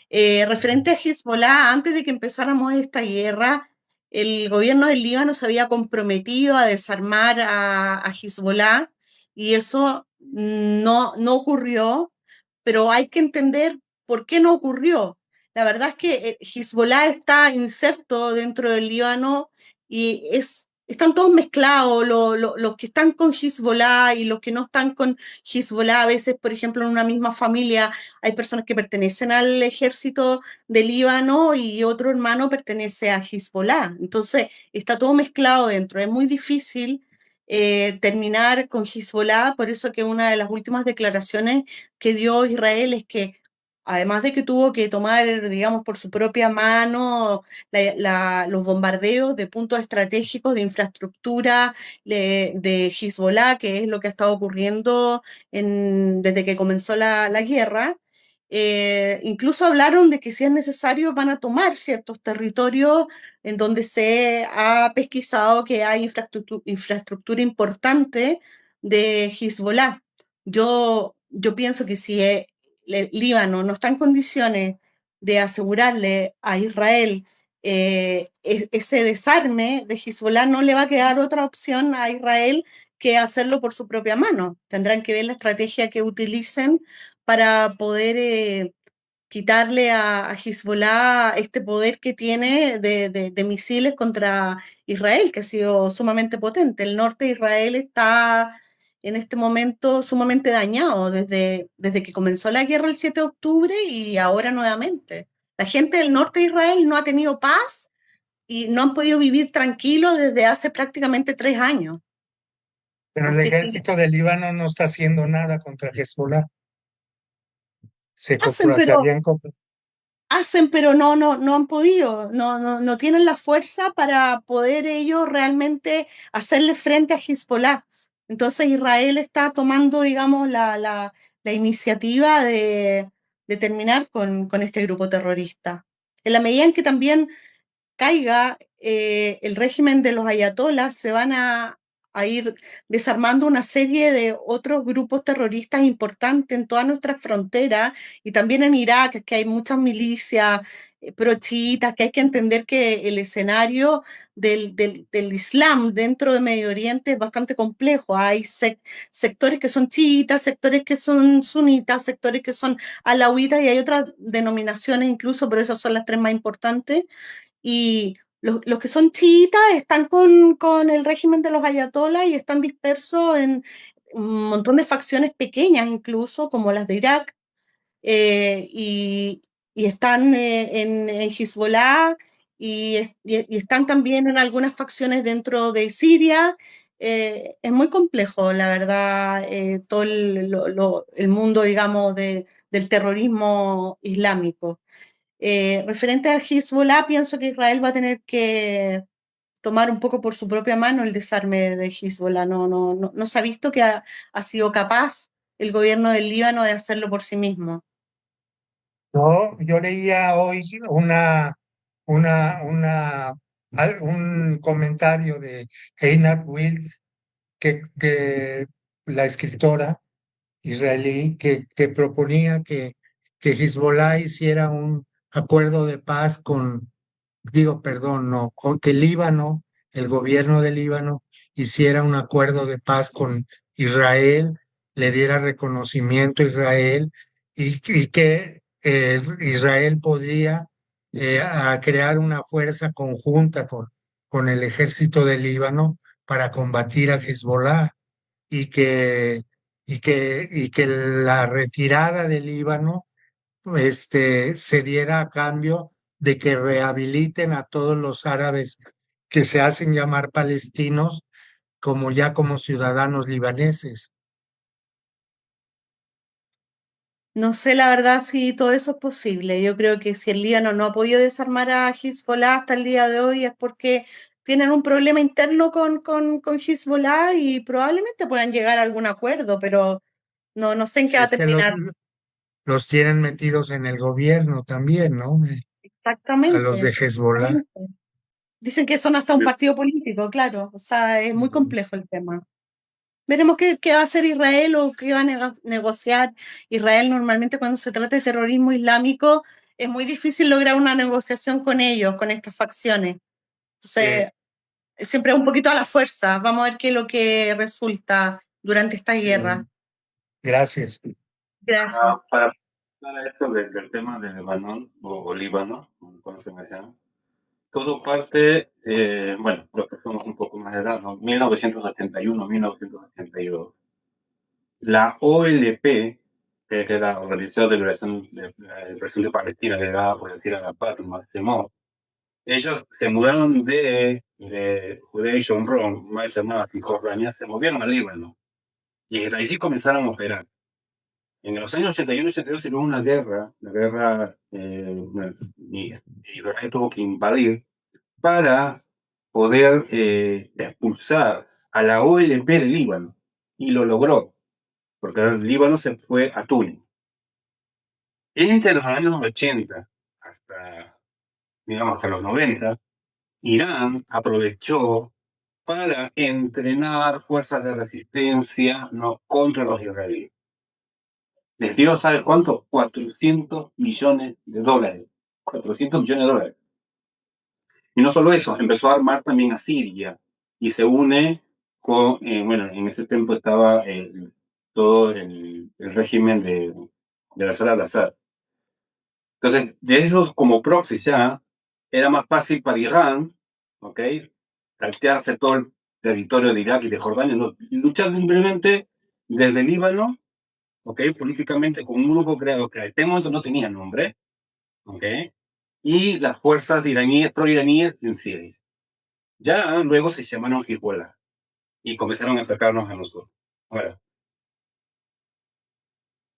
Referente a Hezbollah, antes de que empezáramos esta guerra, el gobierno del Líbano se había comprometido a desarmar a Hezbollah y eso no ocurrió, pero hay que entender por qué no ocurrió. La verdad es que Hezbollah está inserto dentro del Líbano y están todos mezclados, los que están con Hezbollah y los que no están con Hezbollah. A veces, por ejemplo, en una misma familia hay personas que pertenecen al ejército del Líbano y otro hermano pertenece a Hezbollah. Entonces, está todo mezclado dentro. Es muy difícil terminar con Hezbollah, por eso que una de las últimas declaraciones que dio Israel es que además de que tuvo que tomar, digamos, por su propia mano los bombardeos de puntos estratégicos de infraestructura de Hezbollah, que es lo que ha estado ocurriendo desde que comenzó la guerra, incluso hablaron de que si es necesario van a tomar ciertos territorios en donde se ha pesquisado que hay infraestructura importante de Hezbollah. Yo pienso que si el Líbano no está en condiciones de asegurarle a Israel ese desarme de Hezbollah, no le va a quedar otra opción a Israel que hacerlo por su propia mano. Tendrán que ver la estrategia que utilicen para poder quitarle a Hezbollah este poder que tiene de misiles contra Israel, que ha sido sumamente potente. El norte de Israel está en este momento sumamente dañado desde que comenzó la guerra el 7 de octubre y ahora nuevamente. La gente del norte de Israel no ha tenido paz y no han podido vivir tranquilos desde hace prácticamente 3 años. Pero el Así que ejército del Líbano no está haciendo nada contra Hezbollah. Se hacen, se pero habían hacen, pero no han podido, no tienen la fuerza para poder ellos realmente hacerle frente a Hezbollah. Entonces Israel está tomando, digamos, la iniciativa de terminar con este grupo terrorista. En la medida en que también caiga el régimen de los ayatolás, se van a ir desarmando una serie de otros grupos terroristas importantes en toda nuestra frontera y también en Irak, que hay muchas milicias pro-chiitas, que hay que entender que el escenario del Islam dentro de Medio Oriente es bastante complejo. Hay sectores que son chiitas, sectores que son sunitas, sectores que son alauitas y hay otras denominaciones incluso, pero esas son las tres más importantes y los que son chiitas están con el régimen de los ayatolás y están dispersos en un montón de facciones pequeñas, incluso como las de Irak, eh, y, y están en Hezbollah y están también en algunas facciones dentro de Siria. Es muy complejo, la verdad, todo el mundo, digamos, del terrorismo islámico. Referente a Hezbollah, pienso que Israel va a tener que tomar un poco por su propia mano el desarme de Hezbollah. No se ha visto que ha sido capaz el gobierno del Líbano de hacerlo por sí mismo. Yo leía hoy una, una, un comentario de Einat Wilf, que la escritora israelí, que proponía que Hezbollah hiciera un acuerdo de paz digo, perdón, no, que Líbano, el gobierno de Líbano, hiciera un acuerdo de paz con Israel, le diera reconocimiento a Israel y que Israel podría crear una fuerza conjunta con el ejército de Líbano para combatir a Hezbollah y que la retirada del Líbano se diera a cambio de que rehabiliten a todos los árabes que se hacen llamar palestinos como ciudadanos libaneses. No sé la verdad si todo eso es posible. Yo creo que si el Líbano no ha podido desarmar a Hezbollah hasta el día de hoy es porque tienen un problema interno con Hezbollah y probablemente puedan llegar a algún acuerdo, pero no sé en qué va a Es que terminar. los tienen metidos en el gobierno también, ¿no? A los de Exactamente. Hezbollah. Exactamente. Dicen que son hasta un partido político, claro. O sea, es muy Ujú. complejo el tema. Veremos qué va a hacer Israel o qué va a negociar. Israel normalmente cuando se trata de terrorismo islámico es muy difícil lograr una negociación con ellos, con estas facciones. Entonces, siempre es un poquito a la fuerza. Vamos a ver qué es lo que resulta durante esta guerra. Gracias. Gracias. Para esto del tema de Lebanon o Líbano, como se menciona, todo parte, bueno, los que somos un poco más de edad, ¿no? 1971, 1972. La OLP, que es la Organización de Liberación de Palestina, delegada por decir a la paz, ellos se mudaron de Judea y Shomron, más llamadas Cisjordania, se movieron al Líbano. Y desde allí comenzaron a operar. En los años 81 y 82 se hubo una guerra, la guerra, y Israel tuvo que invadir para poder expulsar a la OLP del Líbano. Y lo logró, porque el Líbano se fue a Túnez. Entre los años 80 hasta, digamos, hasta los 90, Irán aprovechó para entrenar fuerzas de resistencia, ¿no?, contra los israelíes. Les dio, ¿sabe cuánto? 400 millones de dólares. 400 millones de dólares. Y no solo eso, empezó a armar también a Siria y se une con, bueno, en ese tiempo estaba todo el régimen de Bashar al-Assad. Entonces, de esos como proxy ya, era más fácil para Irán, ¿ok?, saltearse todo el territorio de Irak y de Jordania, ¿no?, luchar simplemente desde el Líbano, ¿ok?, políticamente con un grupo creado que en este momento no tenía nombre, ¿ok?, y las fuerzas iraníes, pro-iraníes en Siria. Ya luego se llamaron Hezbollah y comenzaron a atacarnos a nosotros. Ahora,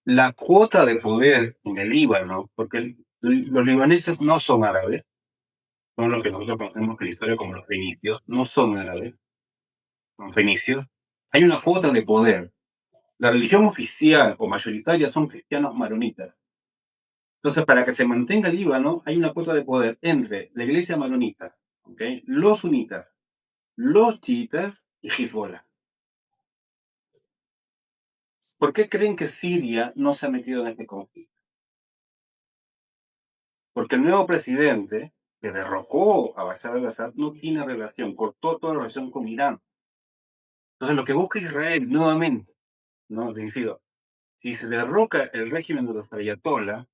la cuota de poder en el Líbano, porque los libaneses no son árabes, son lo que nosotros conocemos en la historia como los fenicios, no son árabes, son fenicios. Hay una cuota de poder. La religión oficial o mayoritaria son cristianos maronitas. Entonces, para que se mantenga el Líbano, hay una cuota de poder entre la iglesia maronita, ¿okay?, los sunitas, los chiitas y Hezbollah. ¿Por qué creen que Siria no se ha metido en este conflicto? Porque el nuevo presidente que derrocó a Bashar al-Assad no tiene relación, cortó toda relación con Irán. Entonces, lo que busca Israel nuevamente, ¿no?, decido, si se derroca el régimen de los ayatollah,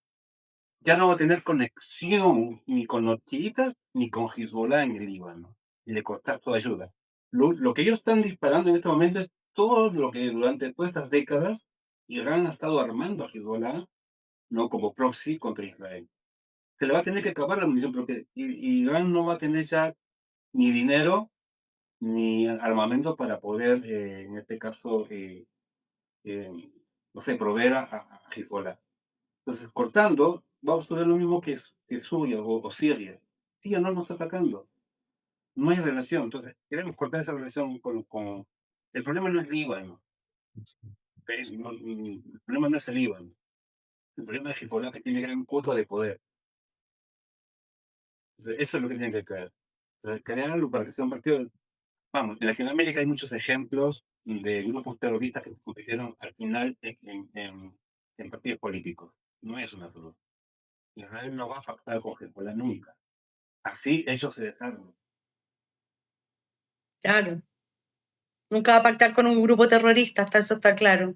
ya no va a tener conexión ni con los chiitas ni con Hezbollah en el Líbano, y le cortar toda ayuda. Lo que ellos están disparando en este momento es todo lo que durante todas estas décadas Irán ha estado armando a Hezbollah, no como proxy contra Israel. Se le va a tener que acabar la munición porque Irán no va a tener ya ni dinero ni armamento para poder, en este caso, no sé, proveer a Hezbollah. Entonces, cortando, va a suceder lo mismo que Suria o Siria. Siria no nos está atacando. No hay relación. Entonces, queremos cortar esa relación con. El problema no es Líbano. El problema no es el Líbano. El problema es Hezbollah, que tiene gran cuota de poder. Entonces, eso es lo que tiene que crear. Entonces, crear algo para que sea un partido. Vamos, en Latinoamérica hay muchos ejemplos de grupos terroristas que se convirtieron al final en partidos políticos. No es una solución. Israel no va a pactar con Hezbollah nunca. Así ellos se desarman. Claro. Nunca va a pactar con un grupo terrorista, hasta eso está claro.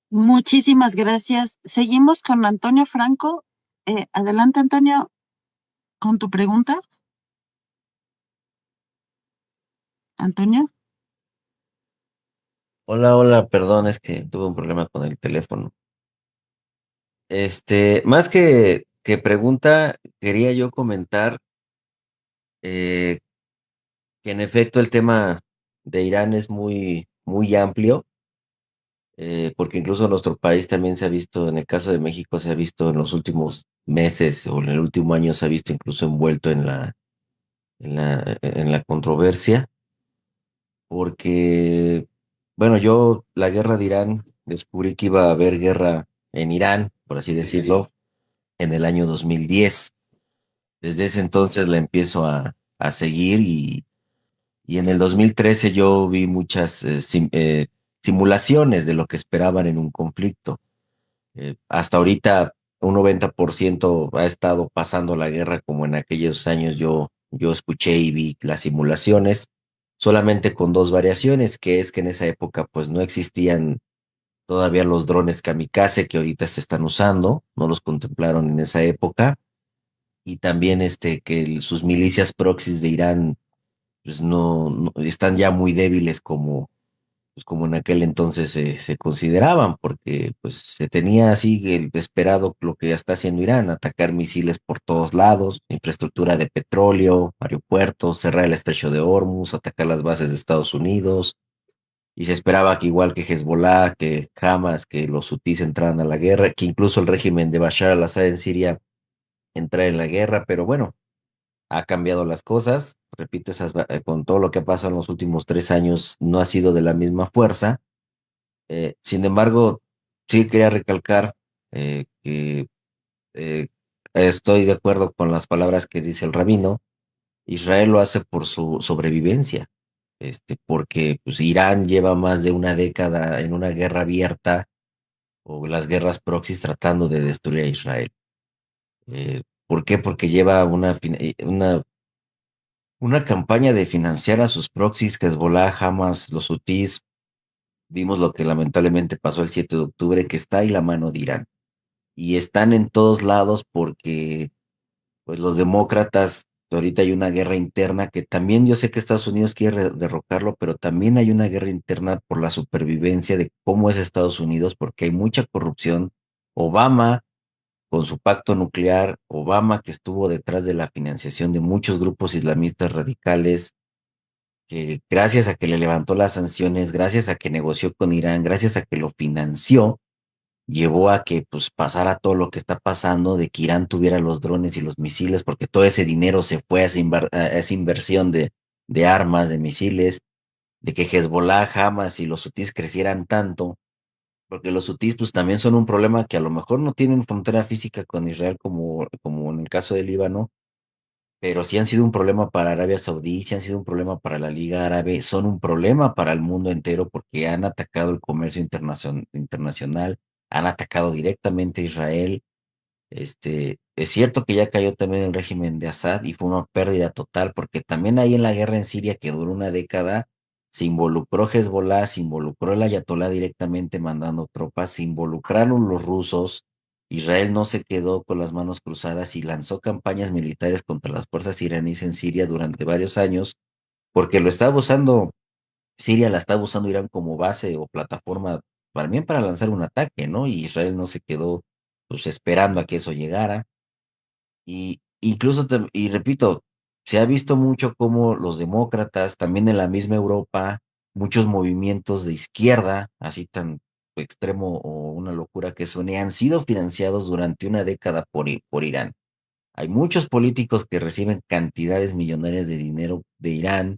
Muchísimas gracias. Seguimos con Antonio Franco. Adelante, Antonio, con tu pregunta. Antonio. Hola, perdón, es que tuve un problema con el teléfono. Más que pregunta, quería yo comentar que en efecto el tema de Irán es muy, muy amplio, porque incluso en nuestro país también se ha visto, en el caso de México, se ha visto en los últimos meses o en el último año se ha visto incluso envuelto en la controversia, porque, bueno, yo la guerra de Irán descubrí que iba a haber guerra en Irán, por así decirlo, en el año 2010. Desde ese entonces la empiezo a seguir y en el 2013 yo vi muchas simulaciones de lo que esperaban en un conflicto. Hasta ahorita un 90% ha estado pasando la guerra como en aquellos años yo escuché y vi las simulaciones, solamente con dos variaciones, que es que en esa época pues no existían todavía los drones kamikaze que ahorita se están usando, no los contemplaron en esa época, y también que sus milicias proxies de Irán pues no están ya muy débiles como en aquel entonces se consideraban, porque pues se tenía así el esperado lo que ya está haciendo Irán, atacar misiles por todos lados, infraestructura de petróleo, aeropuertos, cerrar el estrecho de Hormuz, atacar las bases de Estados Unidos, y se esperaba que igual que Hezbollah, que Hamas, que los hutíes entraran a la guerra, que incluso el régimen de Bashar al-Assad en Siria entrara en la guerra, pero bueno, ha cambiado las cosas. Repito, con todo lo que ha pasado en los últimos 3 años, no ha sido de la misma fuerza. Sin embargo, sí quería recalcar que estoy de acuerdo con las palabras que dice el rabino. Israel lo hace por su sobrevivencia, porque pues, Irán lleva más de una década en una guerra abierta o las guerras proxies tratando de destruir a Israel. ¿Por qué? Porque lleva una campaña de financiar a sus proxies, Hezbollah, Hamas, los hutíes. Vimos lo que lamentablemente pasó el 7 de octubre, que está ahí la mano de Irán. Y están en todos lados porque pues los demócratas, ahorita hay una guerra interna que también yo sé que Estados Unidos quiere derrocarlo, pero también hay una guerra interna por la supervivencia de cómo es Estados Unidos, porque hay mucha corrupción. Obama, con su pacto nuclear, Obama que estuvo detrás de la financiación de muchos grupos islamistas radicales, que gracias a que le levantó las sanciones, gracias a que negoció con Irán, gracias a que lo financió, llevó a que pues pasara todo lo que está pasando, de que Irán tuviera los drones y los misiles, porque todo ese dinero se fue a esa inversión de armas, de misiles, de que Hezbollah, Hamas y los hutíes crecieran tanto, porque los hutíes pues también son un problema que a lo mejor no tienen frontera física con Israel como en el caso del Líbano, pero sí han sido un problema para Arabia Saudí, sí han sido un problema para la Liga Árabe, son un problema para el mundo entero porque han atacado el comercio internacional, han atacado directamente a Israel. Es cierto que ya cayó también el régimen de Assad y fue una pérdida total porque también ahí en la guerra en Siria que duró una década se involucró Hezbollah, se involucró el Ayatolá directamente mandando tropas, se involucraron los rusos. Israel no se quedó con las manos cruzadas y lanzó campañas militares contra las fuerzas iraníes en Siria durante varios años porque lo estaba usando, Siria la estaba usando Irán como base o plataforma también para lanzar un ataque, ¿no? Y Israel no se quedó pues esperando a que eso llegara. Y incluso, y repito, se ha visto mucho cómo los demócratas, también en la misma Europa, muchos movimientos de izquierda, así tan extremo o una locura que suene, han sido financiados durante una década por Irán. Hay muchos políticos que reciben cantidades millonarias de dinero de Irán.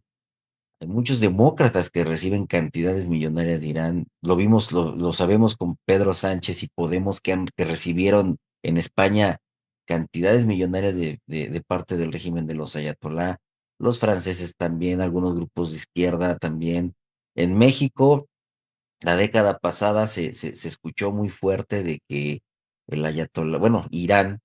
Hay muchos demócratas que reciben cantidades millonarias de Irán. Lo vimos, lo sabemos con Pedro Sánchez y Podemos que recibieron en España cantidades millonarias de parte del régimen de los ayatolá. Los franceses también, algunos grupos de izquierda también. En México, la década pasada se escuchó muy fuerte de que el ayatolá, bueno, Irán,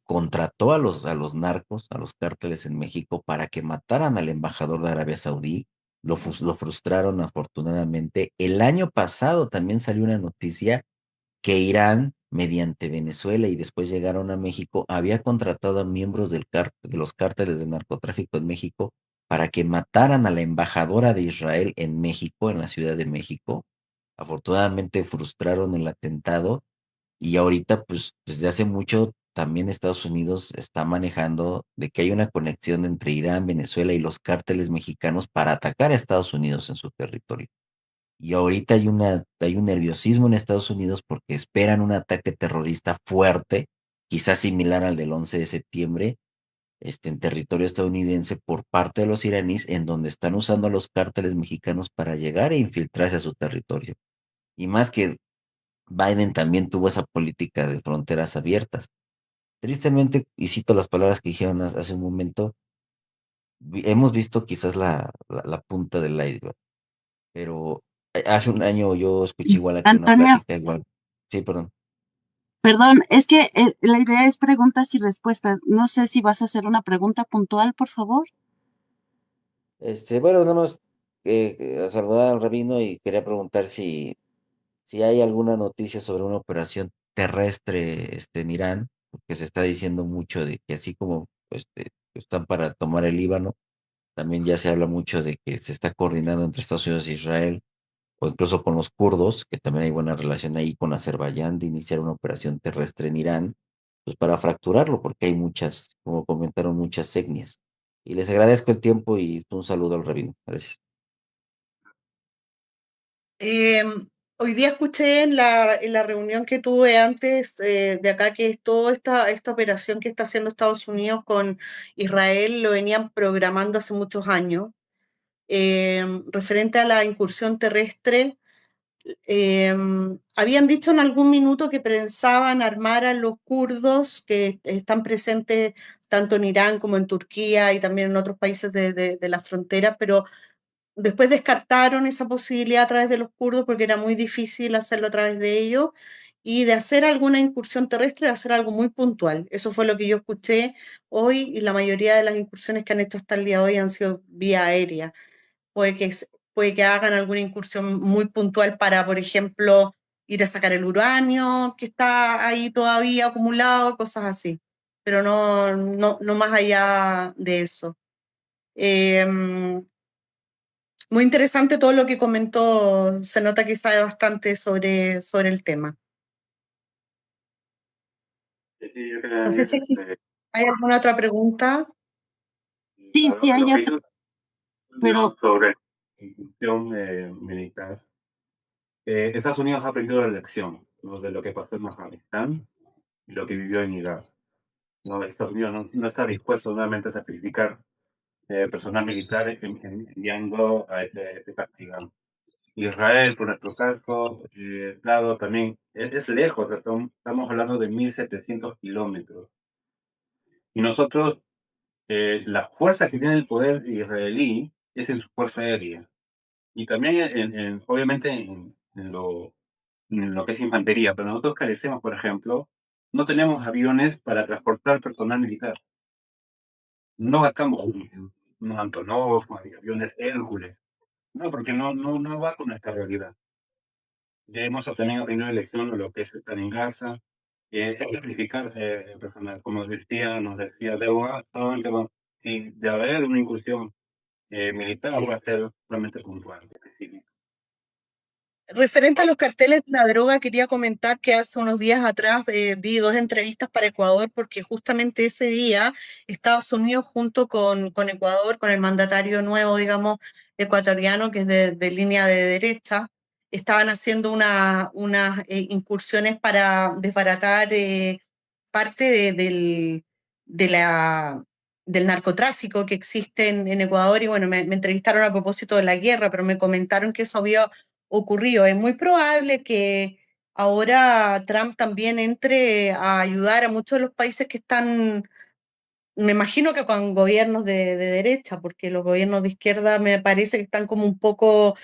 contrató a los narcos, a los cárteles en México para que mataran al embajador de Arabia Saudí. Lo frustraron afortunadamente. El año pasado también salió una noticia que Irán, mediante Venezuela y después llegaron a México, había contratado a miembros de los cárteles de narcotráfico en México para que mataran a la embajadora de Israel en México, en la Ciudad de México. Afortunadamente frustraron el atentado y ahorita, pues desde hace mucho, también Estados Unidos está manejando de que hay una conexión entre Irán, Venezuela y los cárteles mexicanos para atacar a Estados Unidos en su territorio. Y ahorita hay un nerviosismo en Estados Unidos porque esperan un ataque terrorista fuerte, quizás similar al del 11 de septiembre, en territorio estadounidense por parte de los iraníes, en donde están usando a los cárteles mexicanos para llegar e infiltrarse a su territorio. y más que Biden también tuvo esa política de fronteras abiertas. Tristemente, y cito las palabras que dijeron hace un momento, hemos visto quizás la punta del iceberg, pero hace un año yo escuché igual aquí una Antonio, plática igual. Sí, perdón. perdón, es que la idea es preguntas y respuestas. No sé si vas a hacer una pregunta puntual, por favor. Bueno, nada más saludar al rabino y quería preguntar si hay alguna noticia sobre una operación terrestre en Irán, porque se está diciendo mucho de que así como están para tomar el Líbano, también ya se habla mucho de que se está coordinando entre Estados Unidos e Israel, o incluso con los kurdos, que también hay buena relación ahí con Azerbaiyán, de iniciar una operación terrestre en Irán, pues para fracturarlo, porque hay muchas, como comentaron, muchas etnias. Y les agradezco el tiempo y un saludo al rabino. Gracias. Hoy día escuché en la reunión que tuve antes de acá que es toda esta operación que está haciendo Estados Unidos con Israel lo venían programando hace muchos años. Referente a la incursión terrestre, habían dicho en algún minuto que pensaban armar a los kurdos que están presentes tanto en Irán como en Turquía y también en otros países de la frontera, pero después descartaron esa posibilidad a través de los kurdos porque era muy difícil hacerlo a través de ellos y de hacer alguna incursión terrestre, de hacer algo muy puntual. Eso fue lo que yo escuché hoy y la mayoría de las incursiones que han hecho hasta el día de hoy han sido vía aérea. Puede que hagan alguna incursión muy puntual para, por ejemplo, ir a sacar el uranio que está ahí todavía acumulado, cosas así, pero no más allá de eso. Eh, Muy interesante todo lo que comentó, se nota que sabe bastante sobre el tema. Sí, yo quería No sé añadir, si hay alguna otra pregunta. Sí, sí, hay lo que otra, yo pero sobre la incursión militar. Estados Unidos ha aprendido la lección, ¿no?, de lo que pasó en Afganistán y lo que vivió en Irak. ¿No? Estados Unidos no está dispuesto nuevamente a sacrificar personal militar enviando a este castigante. Israel, por nuestro caso, dado también, es lejos, estamos hablando de 1.700 kilómetros. Y nosotros, la fuerza que tiene el poder israelí es en su fuerza aérea. Y también, obviamente, en lo que es infantería. Pero nosotros carecemos, por ejemplo, no tenemos aviones para transportar personal militar. No gastamos unos Antonov, aviones Hércules. No, porque no va con esta realidad. Ya hemos tenido una elección de lo que es estar en Gaza, es sacrificar personal. Como nos decía Débora, solamente si de haber una incursión militar, va a ser solamente puntual, específica. Referente a los carteles de la droga, quería comentar que hace unos días atrás di 2 entrevistas para Ecuador porque justamente ese día Estados Unidos junto con Ecuador, con el mandatario nuevo, digamos, ecuatoriano, que es de línea de derecha, estaban haciendo unas incursiones para desbaratar parte del narcotráfico que existe en Ecuador. Y bueno, me entrevistaron a propósito de la guerra, pero me comentaron que eso había ocurrido. Es muy probable que ahora Trump también entre a ayudar a muchos de los países que están, me imagino que con gobiernos de derecha, porque los gobiernos de izquierda me parece que están como un poco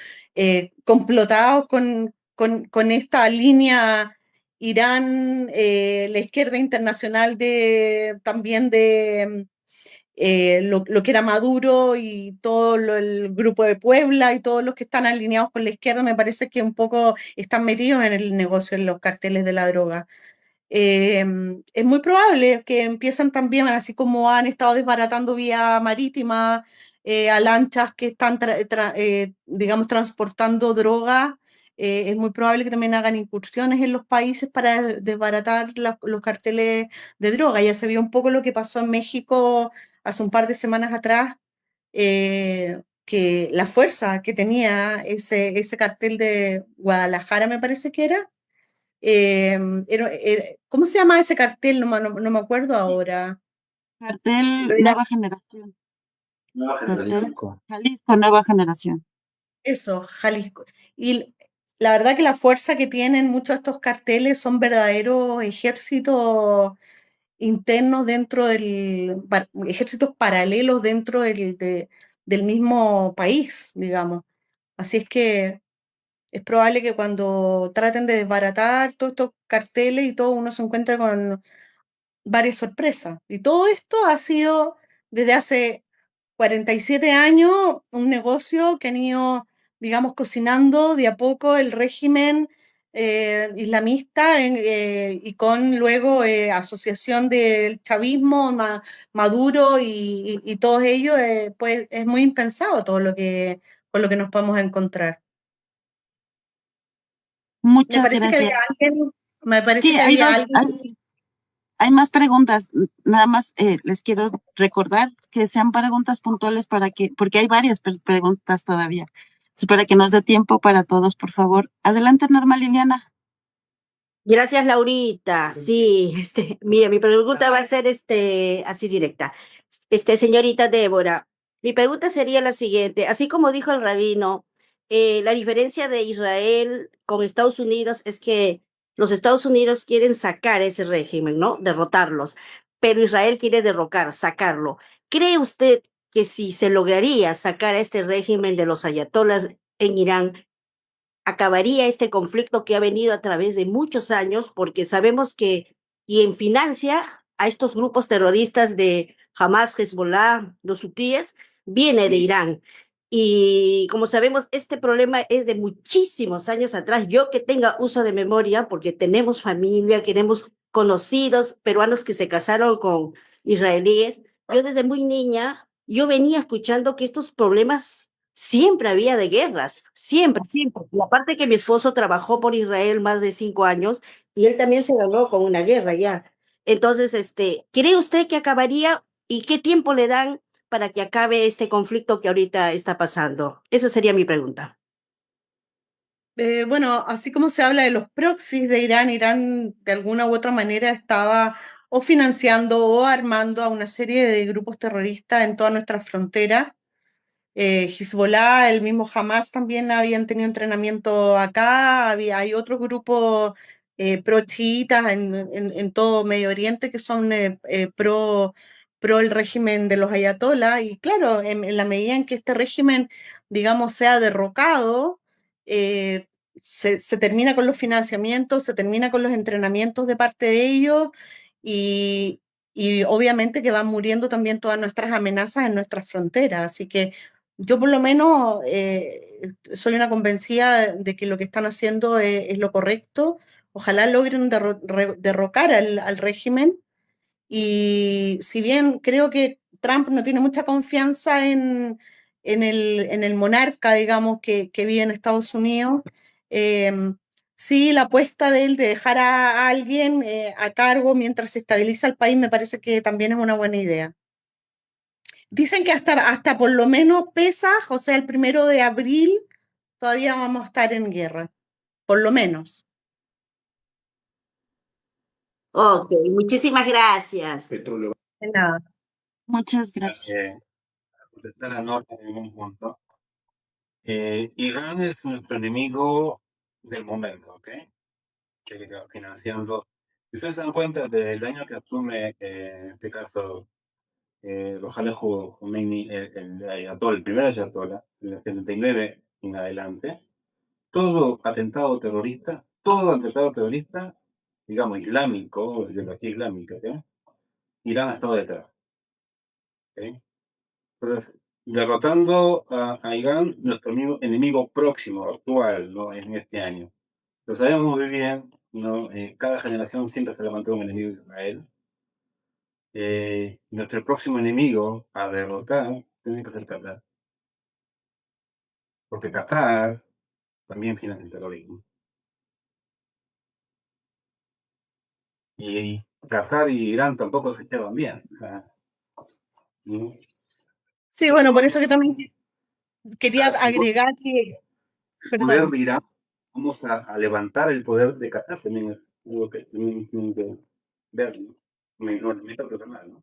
complotados con esta línea Irán, la izquierda internacional también de lo que era Maduro y todo el grupo de Puebla y todos los que están alineados con la izquierda, me parece que un poco están metidos en el negocio, en los carteles de la droga. Eh, es muy probable que empiezan también, así como han estado desbaratando vía marítima a lanchas que están, digamos, transportando droga. Es muy probable que también hagan incursiones en los países para desbaratar los carteles de droga. Ya se vio un poco lo que pasó en México hace un par de semanas atrás, que la fuerza que tenía ese cartel de Guadalajara, me parece que era, ¿cómo se llama ese cartel? No me acuerdo ahora. cartel Era Nueva Generación. Nueva Cartel generación. Jalisco Nueva Generación. eso, Jalisco. Y la verdad que la fuerza que tienen muchos de estos carteles son verdaderos ejércitos internos dentro ejércitos paralelos dentro del mismo país, digamos. Así es que es probable que cuando traten de desbaratar todos estos carteles y todo, uno se encuentre con varias sorpresas. Y todo esto ha sido desde hace 47 años un negocio que han ido, digamos, cocinando de a poco el régimen islamista y con luego asociación del chavismo, Maduro y todos ellos, pues es muy impensado todo con lo que nos podemos encontrar. Me Muchas parece que gracias. había alguien, me parece Sí, que había alguien. hay más preguntas. Nada más les quiero recordar que sean preguntas puntuales porque hay varias preguntas todavía. Entonces, para que nos dé tiempo para todos, por favor. Adelante, Norma Liliana. Gracias, Laurita. Sí, mira, mi pregunta va a ser así directa. Señorita Débora, mi pregunta sería la siguiente. Así como dijo el rabino, la diferencia de Israel con Estados Unidos es que los Estados Unidos quieren sacar ese régimen, ¿no? Derrotarlos, pero Israel quiere derrocar, sacarlo. ¿Cree usted que si se lograría sacar a este régimen de los ayatolas en Irán, acabaría este conflicto que ha venido a través de muchos años, porque sabemos que quien financia a estos grupos terroristas de Hamas, Hezbollah, los hutíes, viene de Irán? Y como sabemos, este problema es de muchísimos años atrás. Yo que tenga uso de memoria, porque tenemos familia, tenemos conocidos peruanos que se casaron con israelíes, yo desde muy niña, yo venía escuchando que estos problemas siempre había de guerras, siempre, siempre. Y aparte que mi esposo trabajó por Israel más de 5 años y él también se ganó con una guerra ya. Entonces, ¿cree usted que acabaría y qué tiempo le dan para que acabe este conflicto que ahorita está pasando? Esa sería mi pregunta. Bueno, así como se habla de los proxies de Irán, Irán de alguna u otra manera estaba o financiando o armando a una serie de grupos terroristas en toda nuestra frontera. Hezbollah, el mismo Hamas también habían tenido entrenamiento acá, hay otros grupos pro-chiitas en todo Medio Oriente que son pro el régimen de los ayatolás, y claro, en la medida en que este régimen, digamos, sea derrocado, eh, se termina con los financiamientos, se termina con los entrenamientos de parte de ellos, y, y obviamente que van muriendo también todas nuestras amenazas en nuestras fronteras, así que yo por lo menos soy una convencida de que lo que están haciendo es lo correcto. Ojalá logren derrocar al régimen. Y si bien creo que Trump no tiene mucha confianza en el monarca, digamos, que vive en Estados Unidos, eh, sí, la apuesta de él de dejar a alguien a cargo mientras se estabiliza el país me parece que también es una buena idea. Dicen que hasta por lo menos Pesaj, o sea, el 1 de abril, todavía vamos a estar en guerra. Por lo menos. Ok, muchísimas gracias. De nada. Muchas gracias. Contestar a Norma en un punto. Irán es nuestro enemigo del momento, ¿ok? Que está financiando. Si ustedes se dan cuenta, desde el año que asume, en este caso, Rojaleh Khomeini, el primer ayatollah, en el 79 en adelante, todo atentado terrorista, digamos, islámico, de la islámica, ¿ok? Irán ha estado detrás, ¿ok? Entonces, derrotando a Irán, nuestro enemigo próximo, actual, ¿no? En este año. Lo sabemos muy bien, ¿no? Cada generación siempre se levantó un enemigo de Israel. Nuestro próximo enemigo a derrotar tiene que ser Qatar. Porque Qatar también financia el terrorismo. Y Qatar y Irán tampoco se llevan bien. O sea, ¿no? Sí, bueno, por eso que también quería agregar que, El poder perdón, de Irán, vamos a levantar el poder de Qatar también es algo que tienen que ver, ¿no? No, personal, ¿no?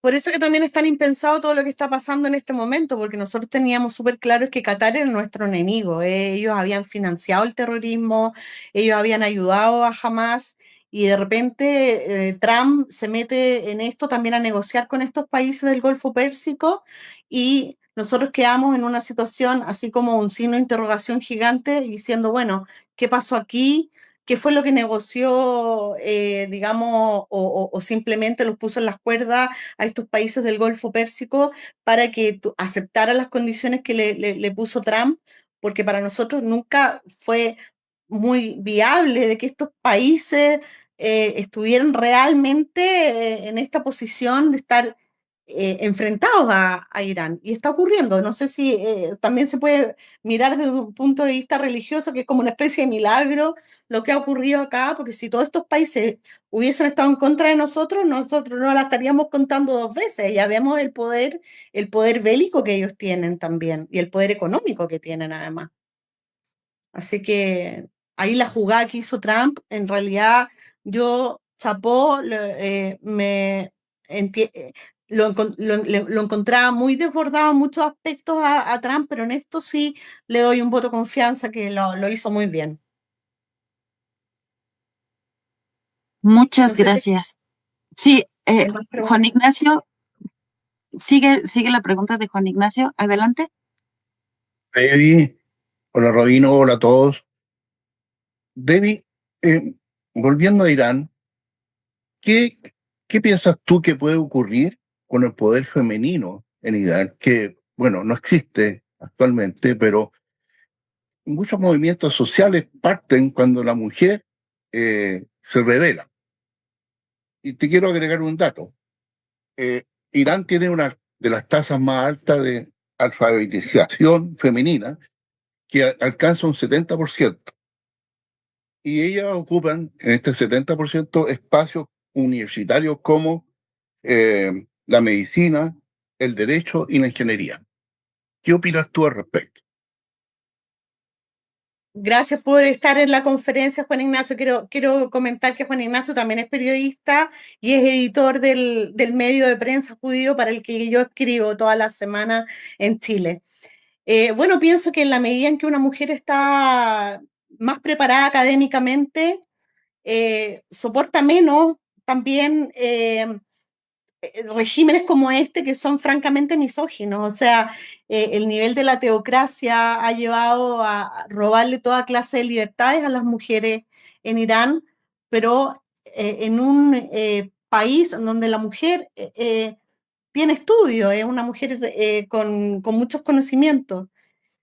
Por eso que también es tan impensado todo lo que está pasando en este momento, porque nosotros teníamos súper claro que Qatar era nuestro enemigo. Ellos habían financiado el terrorismo, ellos habían ayudado a Hamas, y de repente Trump se mete en esto también a negociar con estos países del Golfo Pérsico, y nosotros quedamos en una situación así como un signo de interrogación gigante diciendo, bueno, ¿qué pasó aquí? ¿Qué fue lo que negoció, digamos, o simplemente los puso en las cuerdas a estos países del Golfo Pérsico para que aceptara las condiciones que le puso Trump? Porque para nosotros nunca fue muy viable de que estos países estuvieran realmente en esta posición de estar enfrentados a Irán. Y está ocurriendo. No sé si también se puede mirar desde un punto de vista religioso, que es como una especie de milagro lo que ha ocurrido acá, porque si todos estos países hubiesen estado en contra de nosotros, nosotros no la estaríamos contando dos veces. Ya vemos el poder bélico que ellos tienen también y el poder económico que tienen además. Así que ahí la jugada que hizo Trump, en realidad yo chapó, lo encontraba muy desbordado en muchos aspectos a Trump, pero en esto sí le doy un voto de confianza que lo hizo muy bien. Muchas No sé si gracias. Sí, hay más Juan preguntas. Ignacio, sigue la pregunta de Juan Ignacio. Adelante. Debbie, hola Robino, hola a todos. Debbie, volviendo a Irán, ¿qué, ¿qué piensas tú que puede ocurrir con el poder femenino en Irán? Que, bueno, no existe actualmente, pero muchos movimientos sociales parten cuando la mujer se revela. Y te quiero agregar un dato. Irán tiene una de las tasas más altas de alfabetización femenina, que alcanza un 70%. Y ellas ocupan en este 70% espacios universitarios como la medicina, el derecho y la ingeniería. ¿Qué opinas tú al respecto? Gracias por estar en la conferencia, Juan Ignacio. Quiero comentar que Juan Ignacio también es periodista y es editor del medio de prensa judío para el que yo escribo toda la semana en Chile. Bueno, pienso que en la medida en que una mujer está más preparada académicamente, soporta menos también regímenes como este que son francamente misóginos. O sea, el nivel de la teocracia ha llevado a robarle toda clase de libertades a las mujeres en Irán, pero en un país donde la mujer tiene estudio, es una mujer con muchos conocimientos.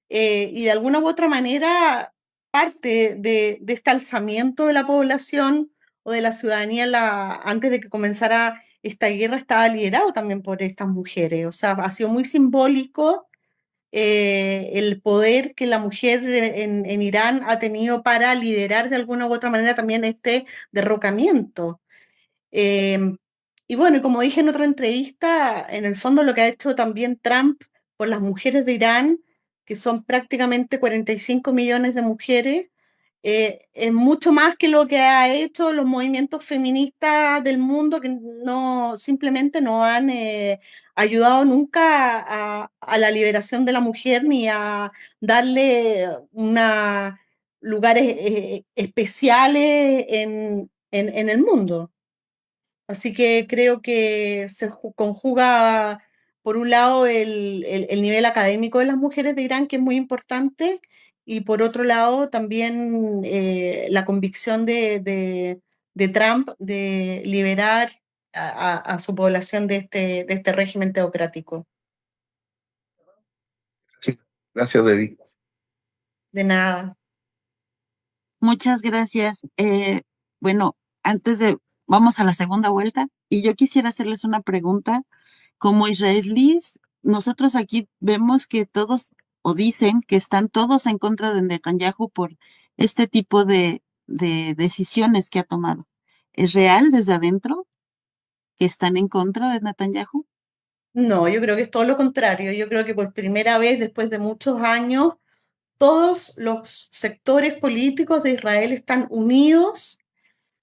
Y de alguna u otra manera parte de este alzamiento de la población o de la ciudadanía antes de que comenzara esta guerra estaba liderado también por estas mujeres. O sea, ha sido muy simbólico el poder que la mujer en Irán ha tenido para liderar de alguna u otra manera también este derrocamiento. Eh, y bueno, como dije en otra entrevista, en el fondo lo que ha hecho también Trump por las mujeres de Irán, que son prácticamente 45 millones de mujeres, es mucho más que lo que ha hecho los movimientos feministas del mundo, que no simplemente no han ayudado nunca a la liberación de la mujer ni a darle lugares especiales en el mundo. Así que creo que se conjuga, por un lado, el nivel académico de las mujeres de Irán, que es muy importante, y por otro lado, también la convicción de Trump de liberar a su población de este régimen teocrático. Sí, gracias, Debbie. De nada. Muchas gracias. Bueno, vamos a la segunda vuelta y yo quisiera hacerles una pregunta. Como israelíes, nosotros aquí vemos que todos, o dicen que están todos en contra de Netanyahu por este tipo de decisiones que ha tomado. ¿Es real desde adentro que están en contra de Netanyahu? No, yo creo que es todo lo contrario. Yo creo que por primera vez, después de muchos años, todos los sectores políticos de Israel están unidos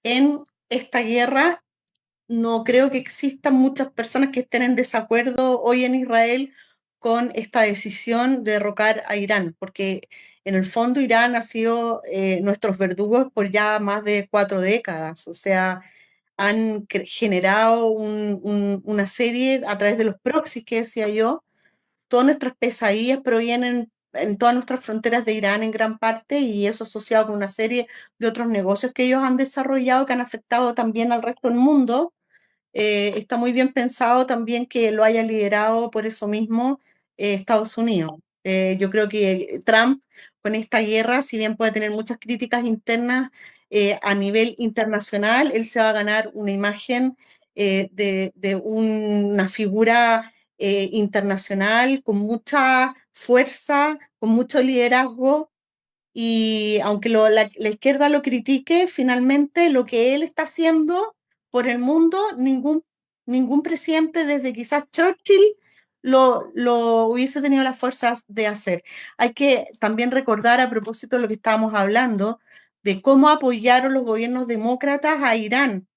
en esta guerra no creo que existan muchas personas que estén en desacuerdo hoy en Israel con esta decisión de derrocar a Irán, porque en el fondo Irán ha sido nuestros verdugos por ya más de 4 décadas, o sea, han generado una serie a través de los proxies que decía yo. Todas nuestras pesadillas provienen en todas nuestras fronteras de Irán en gran parte, y eso asociado con una serie de otros negocios que ellos han desarrollado que han afectado también al resto del mundo. Está muy bien pensado también que lo haya liderado por eso mismo Estados Unidos. Yo creo que Trump con esta guerra, si bien puede tener muchas críticas internas a nivel internacional, él se va a ganar una imagen de una figura internacional con mucha fuerza, con mucho liderazgo, y aunque la izquierda lo critique, finalmente lo que él está haciendo por el mundo, ningún presidente desde quizás Churchill lo hubiese tenido las fuerzas de hacer. Hay que también recordar, a propósito de lo que estábamos hablando, de cómo apoyaron los gobiernos demócratas a Irán.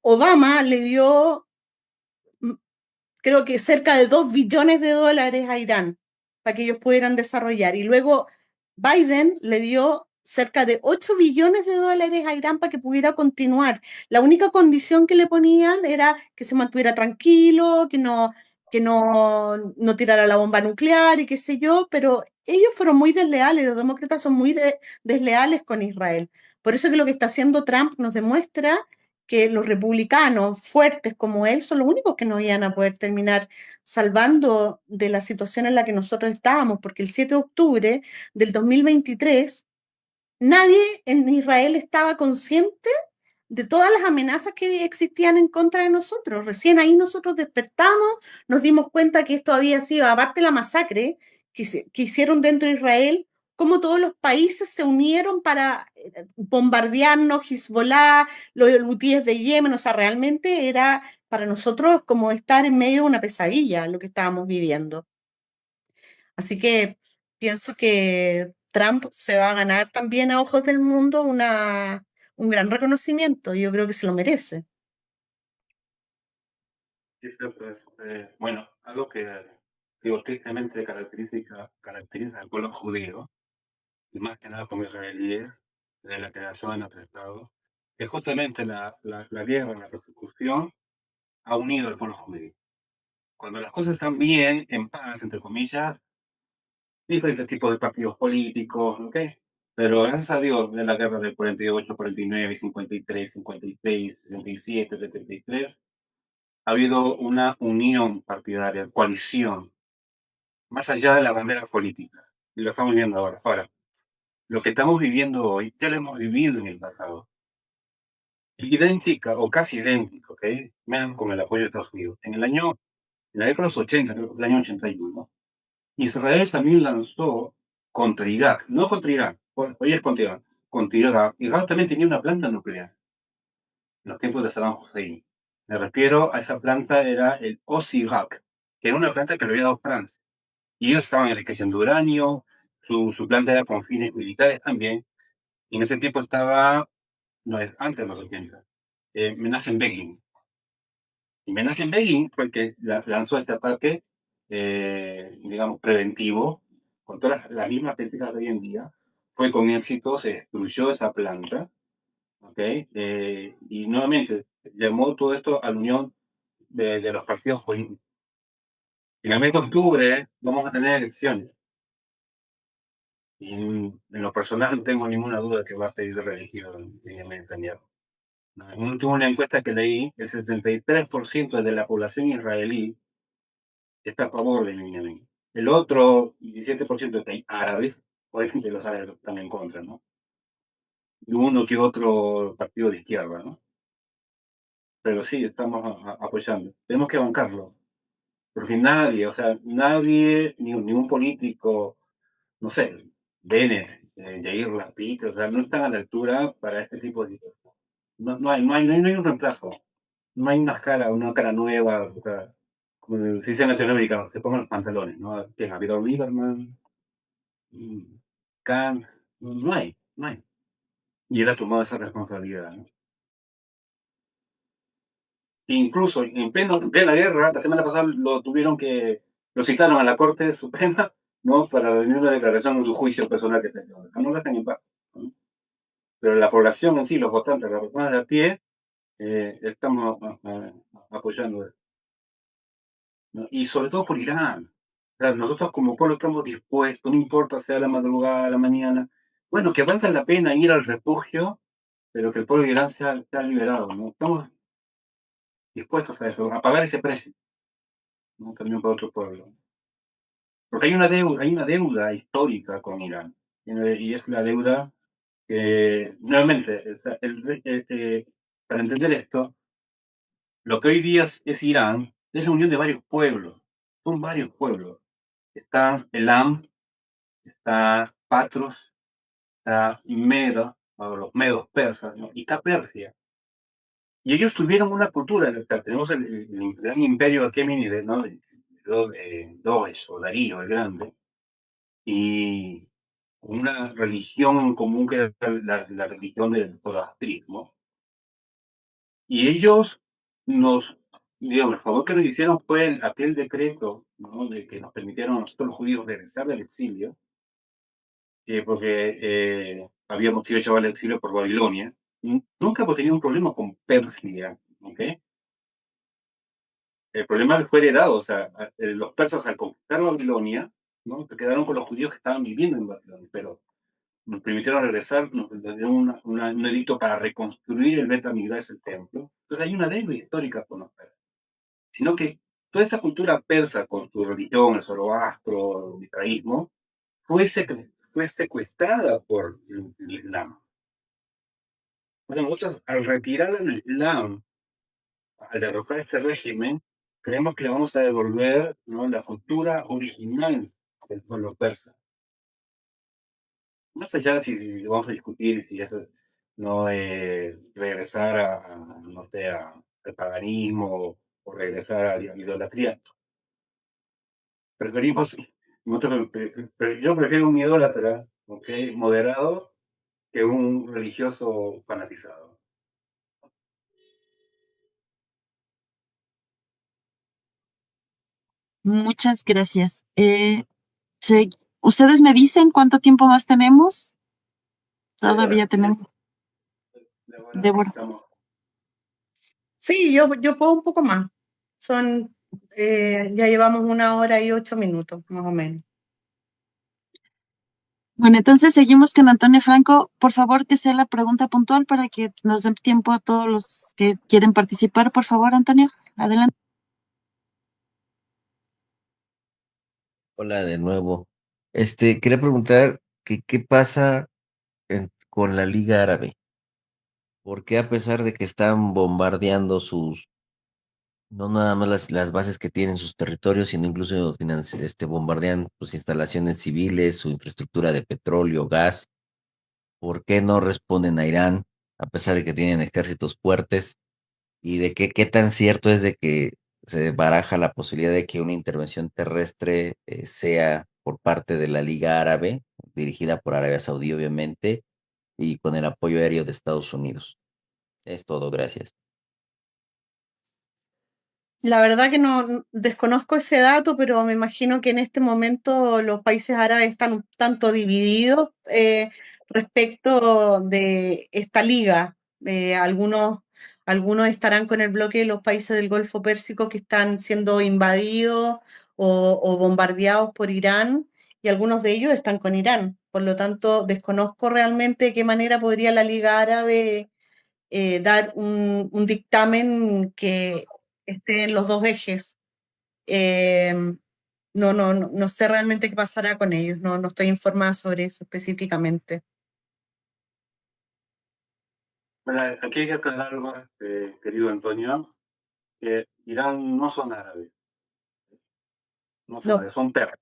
Obama le dio creo que cerca de 2 billones de dólares a Irán para que ellos pudieran desarrollar. Y luego Biden le dio cerca de 8 billones de dólares a Irán para que pudiera continuar. La única condición que le ponían era que se mantuviera tranquilo, que no tirara la bomba nuclear y qué sé yo, pero ellos fueron muy desleales, los demócratas son muy desleales con Israel. Por eso que lo que está haciendo Trump nos demuestra que los republicanos fuertes como él son los únicos que nos iban a poder terminar salvando de la situación en la que nosotros estábamos, porque el 7 de octubre del 2023 nadie en Israel estaba consciente de todas las amenazas que existían en contra de nosotros. Recién ahí nosotros despertamos, nos dimos cuenta que esto había sido, aparte de la masacre que hicieron dentro de Israel, cómo todos los países se unieron para bombardearnos, Hezbollah, los hutíes de Yemen, o sea, realmente era para nosotros como estar en medio de una pesadilla lo que estábamos viviendo. Así que pienso que Trump se va a ganar también a ojos del mundo un gran reconocimiento. Yo creo que se lo merece. Bueno, algo que digo, tristemente caracteriza al pueblo judío, y más que nada como israelíes, de la creación de nuestro Estado, que justamente la guerra, la persecución, ha unido al pueblo judío. Cuando las cosas están bien, en paz, entre comillas, diferentes tipos de partidos políticos, ¿ok? Pero gracias a Dios, de la guerra del 48, 49, 53, 56, 67, 73, ha habido una unión partidaria, coalición, más allá de la bandera política. Y lo estamos viendo ahora. Ahora, lo que estamos viviendo hoy, ya lo hemos vivido en el pasado. Idéntica o casi idéntico, ¿ok? Menos con el apoyo de Estados Unidos. En la década de los 80, creo que el año 81, Israel también lanzó contra Irak, no contra Irán, hoy es contra Irak. Irak también tenía una planta nuclear en los tiempos de Saddam Hussein. Me refiero a esa planta, era el Osirak, que era una planta que lo había dado Francia. Y ellos estaban enriqueciendo uranio, su planta era con fines militares también. Y en ese tiempo estaba, no es antes de los 80, Menachem Begin. Y Menachem Begin fue el que lanzó este ataque, digamos, preventivo, con todas las mismas técnicas de hoy en día. Fue con éxito, se destruyó esa planta, ¿ok? Y nuevamente llamó todo esto a la unión de los partidos políticos. En el mes de octubre vamos a tener elecciones. Y en lo personal no tengo ninguna duda que va a ser reelegido Benjamin Netanyahu. En una última encuesta que leí, el 73% de la población israelí está a favor de Benjamin. El otro 17% que hay árabes, obviamente los árabes están en contra, ¿no? Y uno que otro partido de izquierda, ¿no? Pero sí, estamos apoyando. Tenemos que bancarlo. Porque nadie, o sea, nadie, ningún político, no sé, Bennett, Yair Lapid, o sea, no están a la altura para este tipo de cosas. No hay un reemplazo. No hay una cara nueva, o sea, como se dice en Latinoamérica, se pongan los pantalones, ¿no? ¿Quién? ¿Ha habido Lieberman? Kant, no hay. Y él ha tomado esa responsabilidad, ¿no? Incluso en plena guerra, la semana pasada lo citaron a la Corte Suprema, ¿no? Para venir una declaración en su juicio personal que tenía. No lo dejan en paz, ¿no? Pero la población en sí, los votantes, las personas de a pie, estamos apoyando eso, ¿no? Y sobre todo por Irán. O sea, nosotros como pueblo estamos dispuestos, no importa sea la madrugada, a la mañana, bueno, que valga la pena ir al refugio, pero que el pueblo de Irán sea liberado, ¿no? Estamos dispuestos a eso, a pagar ese precio, ¿no? También para otro pueblo. Porque hay una deuda histórica con Irán, y es la deuda que, nuevamente, para entender esto, lo que hoy día es Irán es la unión de varios pueblos, son varios pueblos. Está Elam, está Patros, está Medo, o los medos persas, ¿no? Y está Persia. Y ellos tuvieron una cultura, tenemos el gran imperio aqueménide, ¿no? Does o Darío el Grande, y una religión en común que era la religión del zoroastrismo. Y ellos digamos, el favor que nos hicieron fue aquel decreto, ¿no? De que nos permitieron a nosotros los judíos regresar del exilio, porque habíamos sido llevados al exilio por Babilonia. Nunca hemos tenido un problema con Persia, ¿ok? El problema fue heredado, o sea, los persas al conquistar Babilonia, ¿no? Se quedaron con los judíos que estaban viviendo en Babilonia, pero nos permitieron regresar, nos dieron un edicto para reconstruir el Bet Hamikdash, el templo. Entonces hay una deuda histórica con los persas. Sino que toda esta cultura persa, con su religión, el zoroastro, el mitraísmo, fue secuestrada por el Islam. Bueno, nosotros, al retirar el Islam, al derrocar este régimen, creemos que le vamos a devolver, ¿no? La cultura original del pueblo persa. No sé ya si vamos a discutir si eso no regresar no sé, al paganismo o regresar a la idolatría. Preferimos, yo prefiero un idólatra, ¿ok? Moderado, que un religioso fanatizado. Muchas gracias. ¿Ustedes me dicen cuánto tiempo más tenemos? Todavía tenemos. Débora. Sí, yo puedo un poco más. Ya llevamos 1 hora y 8 minutos, más o menos. Bueno, entonces seguimos con Antonio Franco. Por favor, que sea la pregunta puntual para que nos den tiempo a todos los que quieren participar. Por favor, Antonio, adelante. Hola de nuevo. Quería preguntar que qué pasa con la Liga Árabe. ¿Por qué a pesar de que están bombardeando no nada más las bases que tienen sus territorios, sino incluso bombardean sus instalaciones civiles, su infraestructura de petróleo, gas? ¿Por qué no responden a Irán a pesar de que tienen ejércitos fuertes? ¿Y de qué tan cierto es de que se baraja la posibilidad de que una intervención terrestre sea por parte de la Liga Árabe, dirigida por Arabia Saudí, obviamente, y con el apoyo aéreo de Estados Unidos? Es todo, gracias. La verdad que no desconozco ese dato, pero me imagino que en este momento los países árabes están un tanto divididos respecto de esta liga. Algunos estarán con el bloque de los países del Golfo Pérsico que están siendo invadidos o bombardeados por Irán, y algunos de ellos están con Irán. Por lo tanto, desconozco realmente de qué manera podría la Liga Árabe dar un dictamen que esté en los dos ejes. No sé realmente qué pasará con ellos, no estoy informada sobre eso específicamente. Bueno, aquí hay que aclarar algo, querido Antonio, que Irán no son árabes, No, son persas.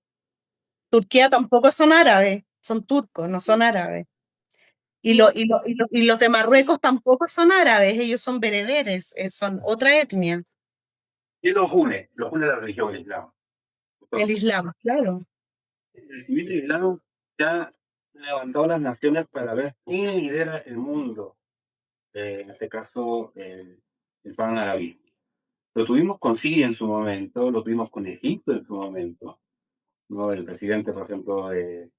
Turquía tampoco son árabes, son turcos, no son árabes. Y los de Marruecos tampoco son árabes, ellos son bereberes, son otra etnia. ¿Qué los une? Los une la religión, el Islam. El Islam, claro. El civil islam ya levantó las naciones para ver quién lidera el mundo. En este caso, el pan árabe. Lo tuvimos con Siria en su momento, lo tuvimos con Egipto en su momento, ¿no? El presidente, por ejemplo,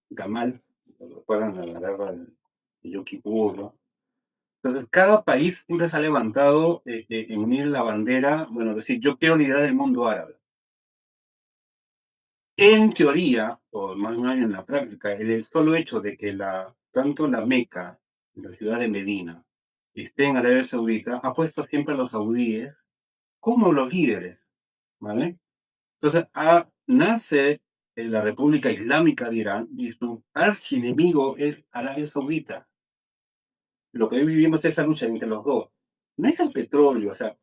Gamal, recuerdan la guerra de Yom Kippur, ¿no? Entonces, cada país siempre se ha levantado en unir la bandera, bueno, decir, yo quiero liderar el mundo árabe. En teoría, o más o menos en la práctica, el solo hecho de que tanto la Meca, la ciudad de Medina, esté en Arabia Saudita, ha puesto siempre a los saudíes como los líderes, ¿vale? Entonces, nace en la República Islámica de Irán y su archienemigo es Arabia Saudita. Lo que hoy vivimos es esa lucha entre los dos. No es el petróleo, o sea,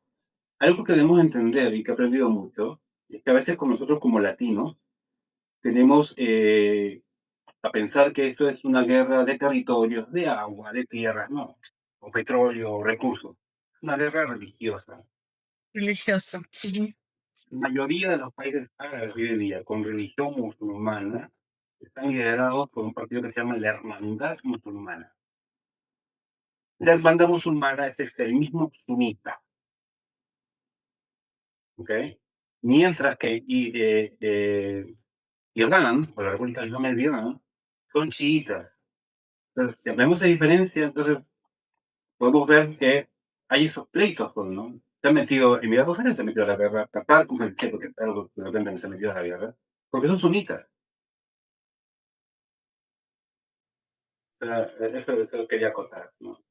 algo que debemos entender y que he aprendido mucho, es que a veces con nosotros como latinos tenemos a pensar que esto es una guerra de territorios, de agua, de tierra, no, o petróleo, o recursos. Es una guerra religiosa. Religioso. Ujú. La mayoría de los países árabes hoy en día con religión musulmana están liderados por un partido que se llama la Hermandad Musulmana. La Hermandad Musulmana es extremismo sunita, ¿ok? Mientras que Irán, o la República Islámica de Irán, son chiitas. Entonces, si vemos esa diferencia, entonces podemos ver que hay esos pleitos, pues, ¿no? Se han metido, Emiratos Árabes se han metido a la guerra, Qatar, como el que de repente se ha metido a la guerra, porque son sunitas. O sea, eso quería acotar, ¿no?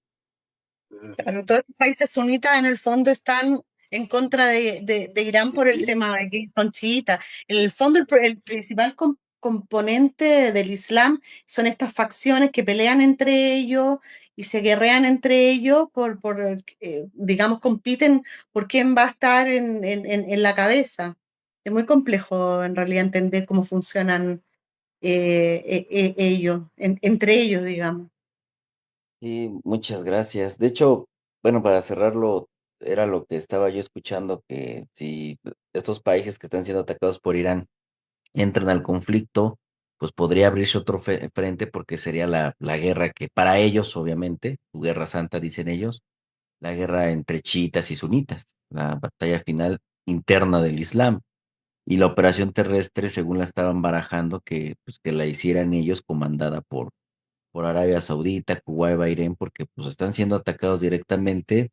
Claro, todos los países sunitas en el fondo están en contra de Irán por el tema de que son chiitas. En el fondo, el principal componente del Islam son estas facciones que pelean entre ellos y se guerrean entre ellos digamos, compiten por quién va a estar en la cabeza. Es muy complejo en realidad entender cómo funcionan ellos, entre ellos, digamos. Sí, muchas gracias. De hecho, bueno, para cerrarlo, era lo que estaba yo escuchando, que si estos países que están siendo atacados por Irán entran al conflicto, pues podría abrirse otro frente porque sería la guerra que para ellos, obviamente, su guerra santa, dicen ellos, la guerra entre chiitas y sunitas, la batalla final interna del Islam. Y la operación terrestre, según la estaban barajando, pues, que la hicieran ellos comandada por Arabia Saudita, Kuwait, Bahrein, porque pues están siendo atacados directamente.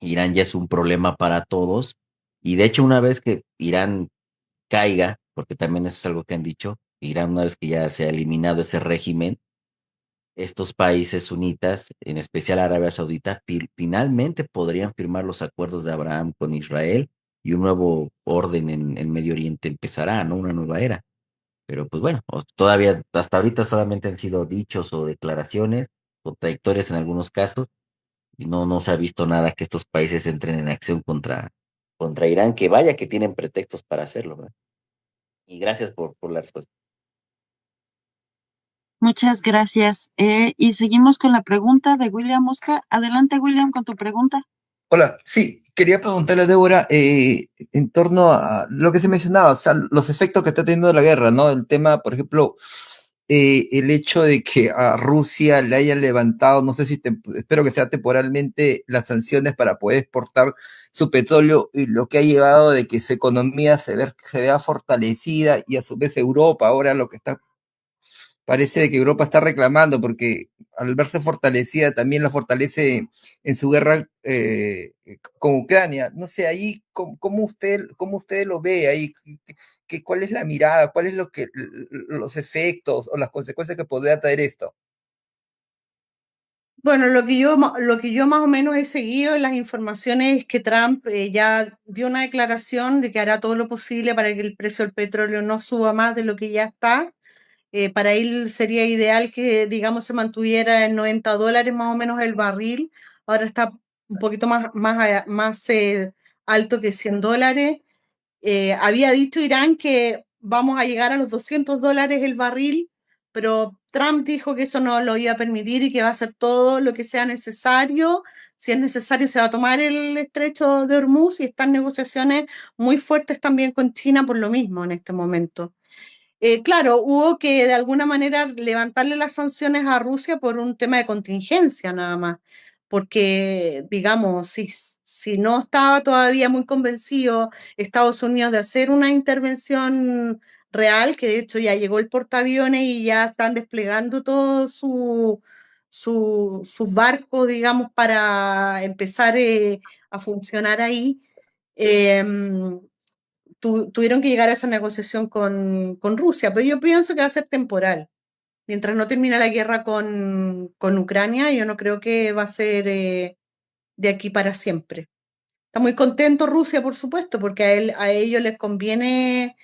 Irán ya es un problema para todos. Y de hecho, una vez que Irán caiga, porque también eso es algo que han dicho, Irán, una vez que ya se ha eliminado ese régimen, estos países sunitas, en especial Arabia Saudita, finalmente podrían firmar los acuerdos de Abraham con Israel y un nuevo orden en Medio Oriente empezará, ¿no? Una nueva era. Pero pues bueno, todavía hasta ahorita solamente han sido dichos o declaraciones contradictorias en algunos casos y no se ha visto nada que estos países entren en acción contra Irán, que vaya que tienen pretextos para hacerlo, ¿verdad? Y gracias por la respuesta. Muchas gracias. Y seguimos con la pregunta de William Mosca. Adelante, William, con tu pregunta. Hola, sí, quería preguntarle a Débora en torno a lo que se mencionaba, o sea, los efectos que está teniendo la guerra, ¿no? El tema, por ejemplo, el hecho de que a Rusia le hayan levantado, no sé si espero que sea temporalmente, las sanciones para poder exportar su petróleo y lo que ha llevado de que su economía se vea fortalecida y a su vez Europa ahora lo que está parece de que Europa está reclamando porque al verse fortalecida también la fortalece en su guerra con Ucrania. No sé, ahí, ¿cómo usted lo ve ahí? ¿Cuál es la mirada? ¿Cuál es los efectos o las consecuencias que podría traer esto? Bueno, lo que yo más o menos he seguido en las informaciones es que Trump ya dio una declaración de que hará todo lo posible para que el precio del petróleo no suba más de lo que ya está. Para él sería ideal que, digamos, se mantuviera en $90 más o menos el barril. Ahora está un poquito más alto que $100. Había dicho Irán que vamos a llegar a los $200 el barril, pero Trump dijo que eso no lo iba a permitir y que va a hacer todo lo que sea necesario. Si es necesario, se va a tomar el estrecho de Hormuz y están negociaciones muy fuertes también con China por lo mismo en este momento. Claro, hubo que de alguna manera levantarle las sanciones a Rusia por un tema de contingencia nada más, porque digamos, si no estaba todavía muy convencido Estados Unidos de hacer una intervención real, que de hecho ya llegó el portaaviones y ya están desplegando todo sus barcos, digamos, para empezar a funcionar ahí. Tuvieron que llegar a esa negociación con Rusia, pero yo pienso que va a ser temporal. Mientras no termine la guerra con Ucrania, yo no creo que va a ser de aquí para siempre. Está muy contento Rusia, por supuesto, porque a ellos les conviene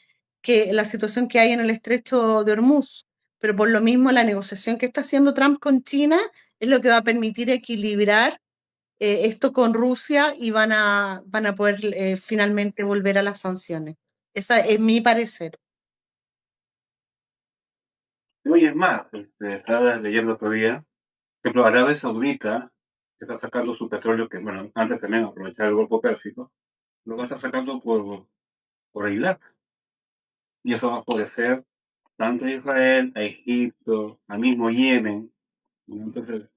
que la situación que hay en el estrecho de Hormuz, pero por lo mismo la negociación que está haciendo Trump con China es lo que va a permitir equilibrar esto con Rusia y van a poder finalmente volver a las sanciones. Esa es mi parecer. Oye, es más, estaba leyendo otro día, por ejemplo, Arabia Saudita está sacando su petróleo, que bueno, antes también aprovechar el Golfo Pérsico, lo va a estar sacando por Irak. Y eso va a favorecer tanto a Israel, a Egipto, al mismo Yemen, ¿no? Entonces,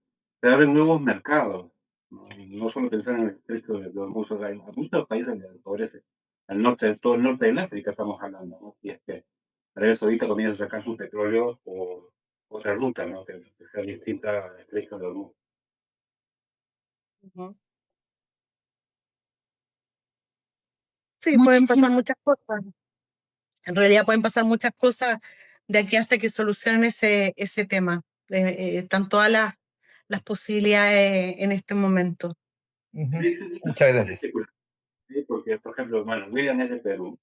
se abren nuevos mercados, ¿no? Y no solo pensar en el estrecho de Hormuz, o sea, hay muchos países que favorece. Al norte, todo el norte del África estamos hablando, ¿no? Y es que Arabia Saudita comienza a sacar su petróleo por otra ruta, ¿no? Que sea distinta al estrecho de Hormuz. Uh-huh. Sí, pueden pasar muchas cosas. En realidad pueden pasar muchas cosas de aquí hasta que solucionen ese tema. Están todas las posibilidades en este momento. Muchas gracias. Sí, porque, por ejemplo, bueno, William es de Perú.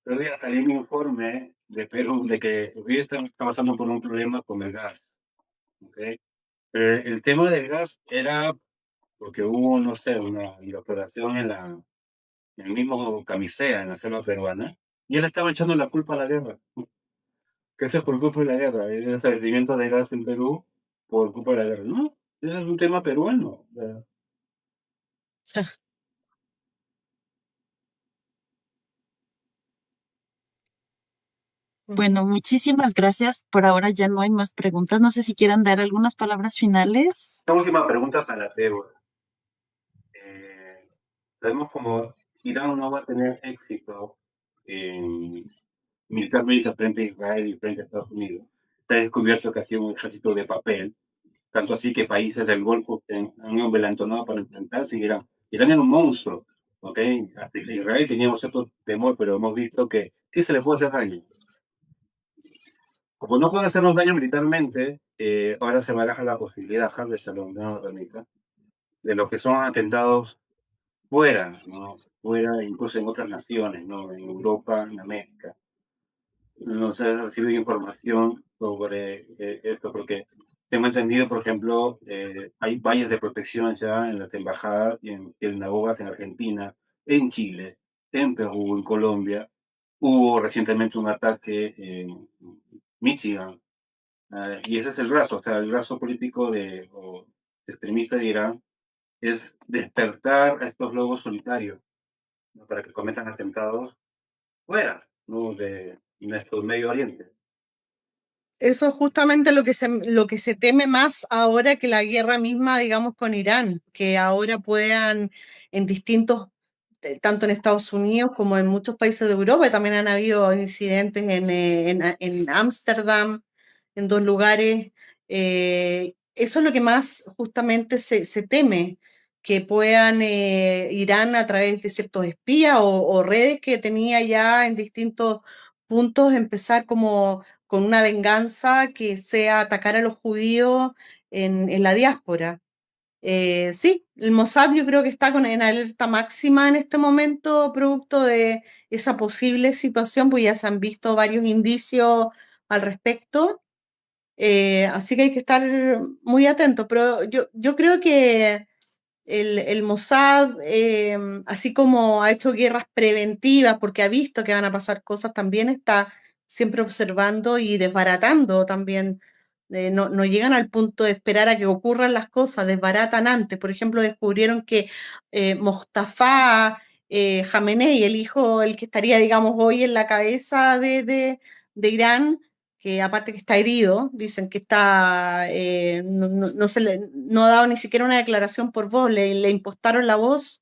Pero ya salió un informe de Perú de que hoy está pasando por un problema con el gas. ¿Okay? El tema del gas era porque hubo, no sé, una evaporación en el mismo Camisea, en la selva peruana, y él estaba echando la culpa a la guerra. Que eso es por culpa de la guerra, el desabastecimiento de gas en Perú por culpa de la guerra. No, ese es un tema peruano. Bueno, muchísimas gracias. Por ahora ya no hay más preguntas. No sé si quieran dar algunas palabras finales. Esta última pregunta para Débora. Sabemos como Irán no va a tener éxito militarmente frente a Israel y frente a Estados Unidos. Está descubierto que ha sido un ejército de papel, tanto así que países del Golfo han envalentonado para enfrentarse a Irán. Irán era un monstruo, ¿ok? Israel teníamos cierto temor, pero hemos visto que sí se le puede hacer daño. Como no puede hacernos daño militarmente, ahora se baraja la posibilidad, Harvey, a la Unión Europea, de lo que son atentados fuera, ¿no? Fuera, incluso en otras naciones, ¿no? En Europa, en América. No se ha recibido información sobre esto, porque tengo entendido, por ejemplo, hay valles de protección ya en las embajadas y en Nabogas, en Argentina, en Chile, en Perú, en Colombia. Hubo recientemente un ataque en Michigan, y ese es el brazo, o sea, el brazo político o extremista de Irán es despertar a estos lobos solitarios, ¿no? Para que cometan atentados fuera, ¿no? De nuestro Medio Oriente. Eso es justamente lo que se teme más ahora que la guerra misma, digamos, con Irán, que ahora puedan en distintos, tanto en Estados Unidos como en muchos países de Europa, también han habido incidentes en Ámsterdam, en 2 lugares. Eso es lo que más justamente se teme, que puedan Irán a través de ciertos espías o redes que tenía ya en distintos puntos empezar como con una venganza que sea atacar a los judíos en la diáspora. Sí, el Mossad yo creo que está en alerta máxima en este momento, producto de esa posible situación, pues ya se han visto varios indicios al respecto. Así que hay que estar muy atentos, pero yo creo que el Mossad, así como ha hecho guerras preventivas porque ha visto que van a pasar cosas, también está siempre observando y desbaratando también. No llegan al punto de esperar a que ocurran las cosas, desbaratan antes. Por ejemplo, descubrieron que Mostafa Jamenei, el hijo, el que estaría, digamos, hoy en la cabeza de Irán, que aparte que está herido, dicen que está, no ha dado ni siquiera una declaración por voz, le impostaron la voz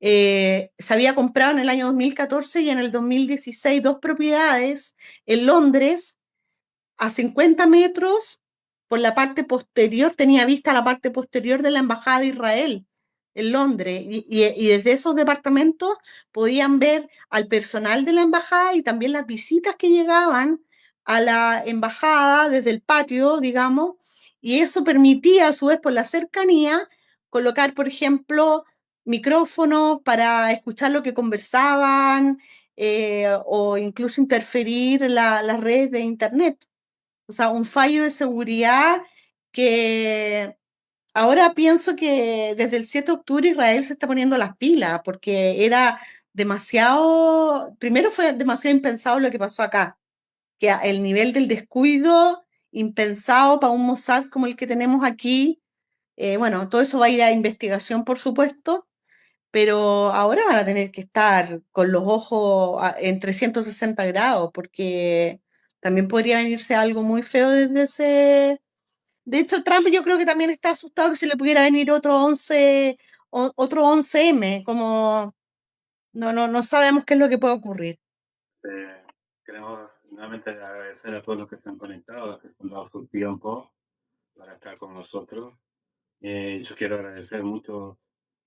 se había comprado en el año 2014 y en el 2016 2 propiedades en Londres a 50 metros por la parte posterior, tenía vista la parte posterior de la Embajada de Israel en Londres y desde esos departamentos podían ver al personal de la embajada y también las visitas que llegaban a la embajada desde el patio, digamos, y eso permitía a su vez por la cercanía colocar, por ejemplo, micrófonos para escuchar lo que conversaban o incluso interferir en las redes de internet. O sea, un fallo de seguridad que ahora pienso que desde el 7 de octubre Israel se está poniendo las pilas porque era demasiado, primero fue demasiado impensado lo que pasó acá, que el nivel del descuido impensado para un Mossad como el que tenemos aquí, bueno, todo eso va a ir a investigación, por supuesto, pero ahora van a tener que estar con los ojos en 360 grados, porque también podría venirse algo muy feo desde ese... De hecho, Trump yo creo que también está asustado que se le pudiera venir otro 11M, como no sabemos qué es lo que puede ocurrir. Queremos nuevamente agradecer a todos los que están conectados, que han dado su tiempo para estar con nosotros. Yo quiero agradecer mucho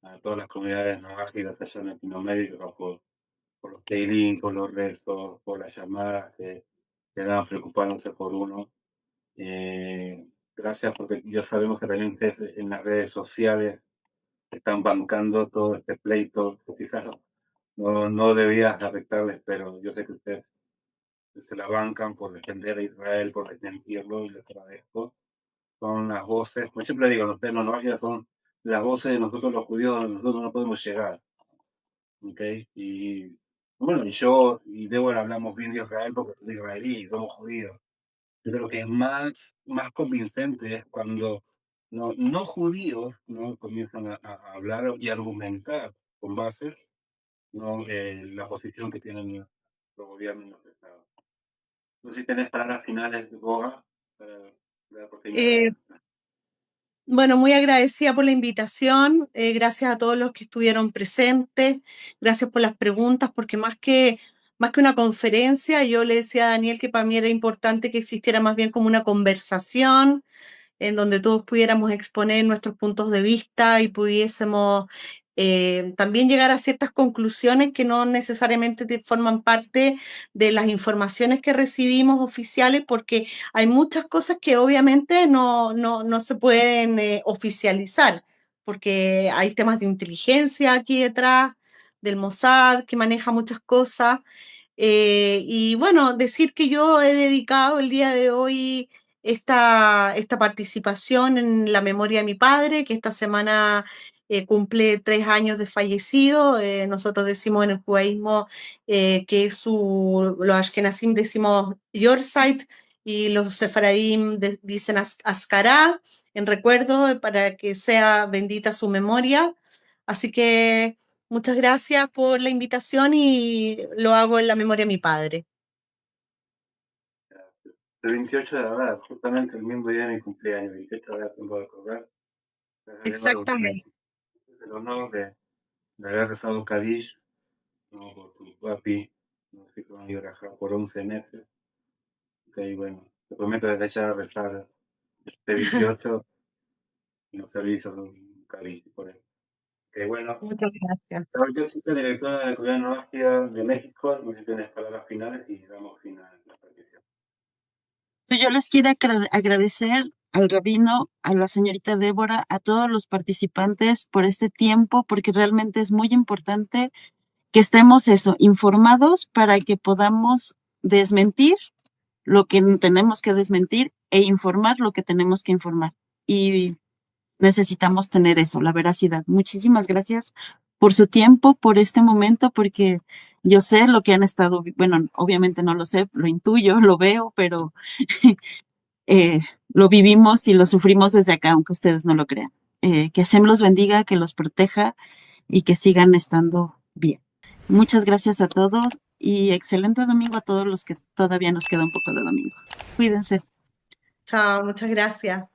a todas las comunidades novágidas allá en Latinoamérica por los tailings, por los rezos, por las llamadas que dan preocupándose por uno. Gracias porque ya sabemos que también ustedes en las redes sociales están bancando todo este pleito, que quizás no debía afectarles, pero yo sé que ustedes se la bancan por defender a Israel, por defenderlo, y les agradezco. Son las voces, como siempre digo, los temas no son las voces de nosotros los judíos, donde nosotros no podemos llegar. ¿Okay? Y bueno, y yo y Débora hablamos bien de Israel porque soy israelí y somos judíos. Yo creo que es más convincente es cuando no judíos no comienzan a hablar y argumentar con bases la posición que tienen los gobiernos y los estados. No sé si tenés palabras finales, Goga, para la oportunidad. Bueno, muy agradecida por la invitación, gracias a todos los que estuvieron presentes, gracias por las preguntas, porque más que una conferencia, yo le decía a Daniel que para mí era importante que existiera más bien como una conversación en donde todos pudiéramos exponer nuestros puntos de vista y pudiésemos también llegar a ciertas conclusiones que no necesariamente forman parte de las informaciones que recibimos oficiales, porque hay muchas cosas que obviamente no se pueden oficializar, porque hay temas de inteligencia aquí detrás, del Mossad, que maneja muchas cosas. Y bueno, decir que yo he dedicado el día de hoy esta participación en la memoria de mi padre, que esta semana cumple 3 años de fallecido. Nosotros decimos en el judaísmo que los ashkenazim decimos Yortzeit y los sefaradim dicen Ascará, en recuerdo, para que sea bendita su memoria. Así que muchas gracias por la invitación y lo hago en la memoria de mi padre. El 28 de abril, justamente el mismo día de mi cumpleaños, 28 de abril, tengo que recordar. Exactamente. El honor de haber rezado Kadish, no, por tu papi, no sé cómo iba a rajar por 11 meses. Ok, bueno, te prometo desde ya rezar este 18 y los servicios de un Kadish por él. Ok, bueno. Muchas gracias. Yo soy la directora de la Comunidad Novágida de México, no sé si tienes palabras finales y damos fin a la petición. Yo les quiero agradecer al rabino, a la señorita Débora, a todos los participantes por este tiempo, porque realmente es muy importante que estemos informados para que podamos desmentir lo que tenemos que desmentir e informar lo que tenemos que informar. Y necesitamos tener eso, la veracidad. Muchísimas gracias por su tiempo, por este momento, porque yo sé lo que han estado, bueno, obviamente no lo sé, lo intuyo, lo veo, pero lo vivimos y lo sufrimos desde acá, aunque ustedes no lo crean. Que Hashem los bendiga, que los proteja y que sigan estando bien. Muchas gracias a todos y excelente domingo a todos los que todavía nos queda un poco de domingo. Cuídense. Chao, muchas gracias.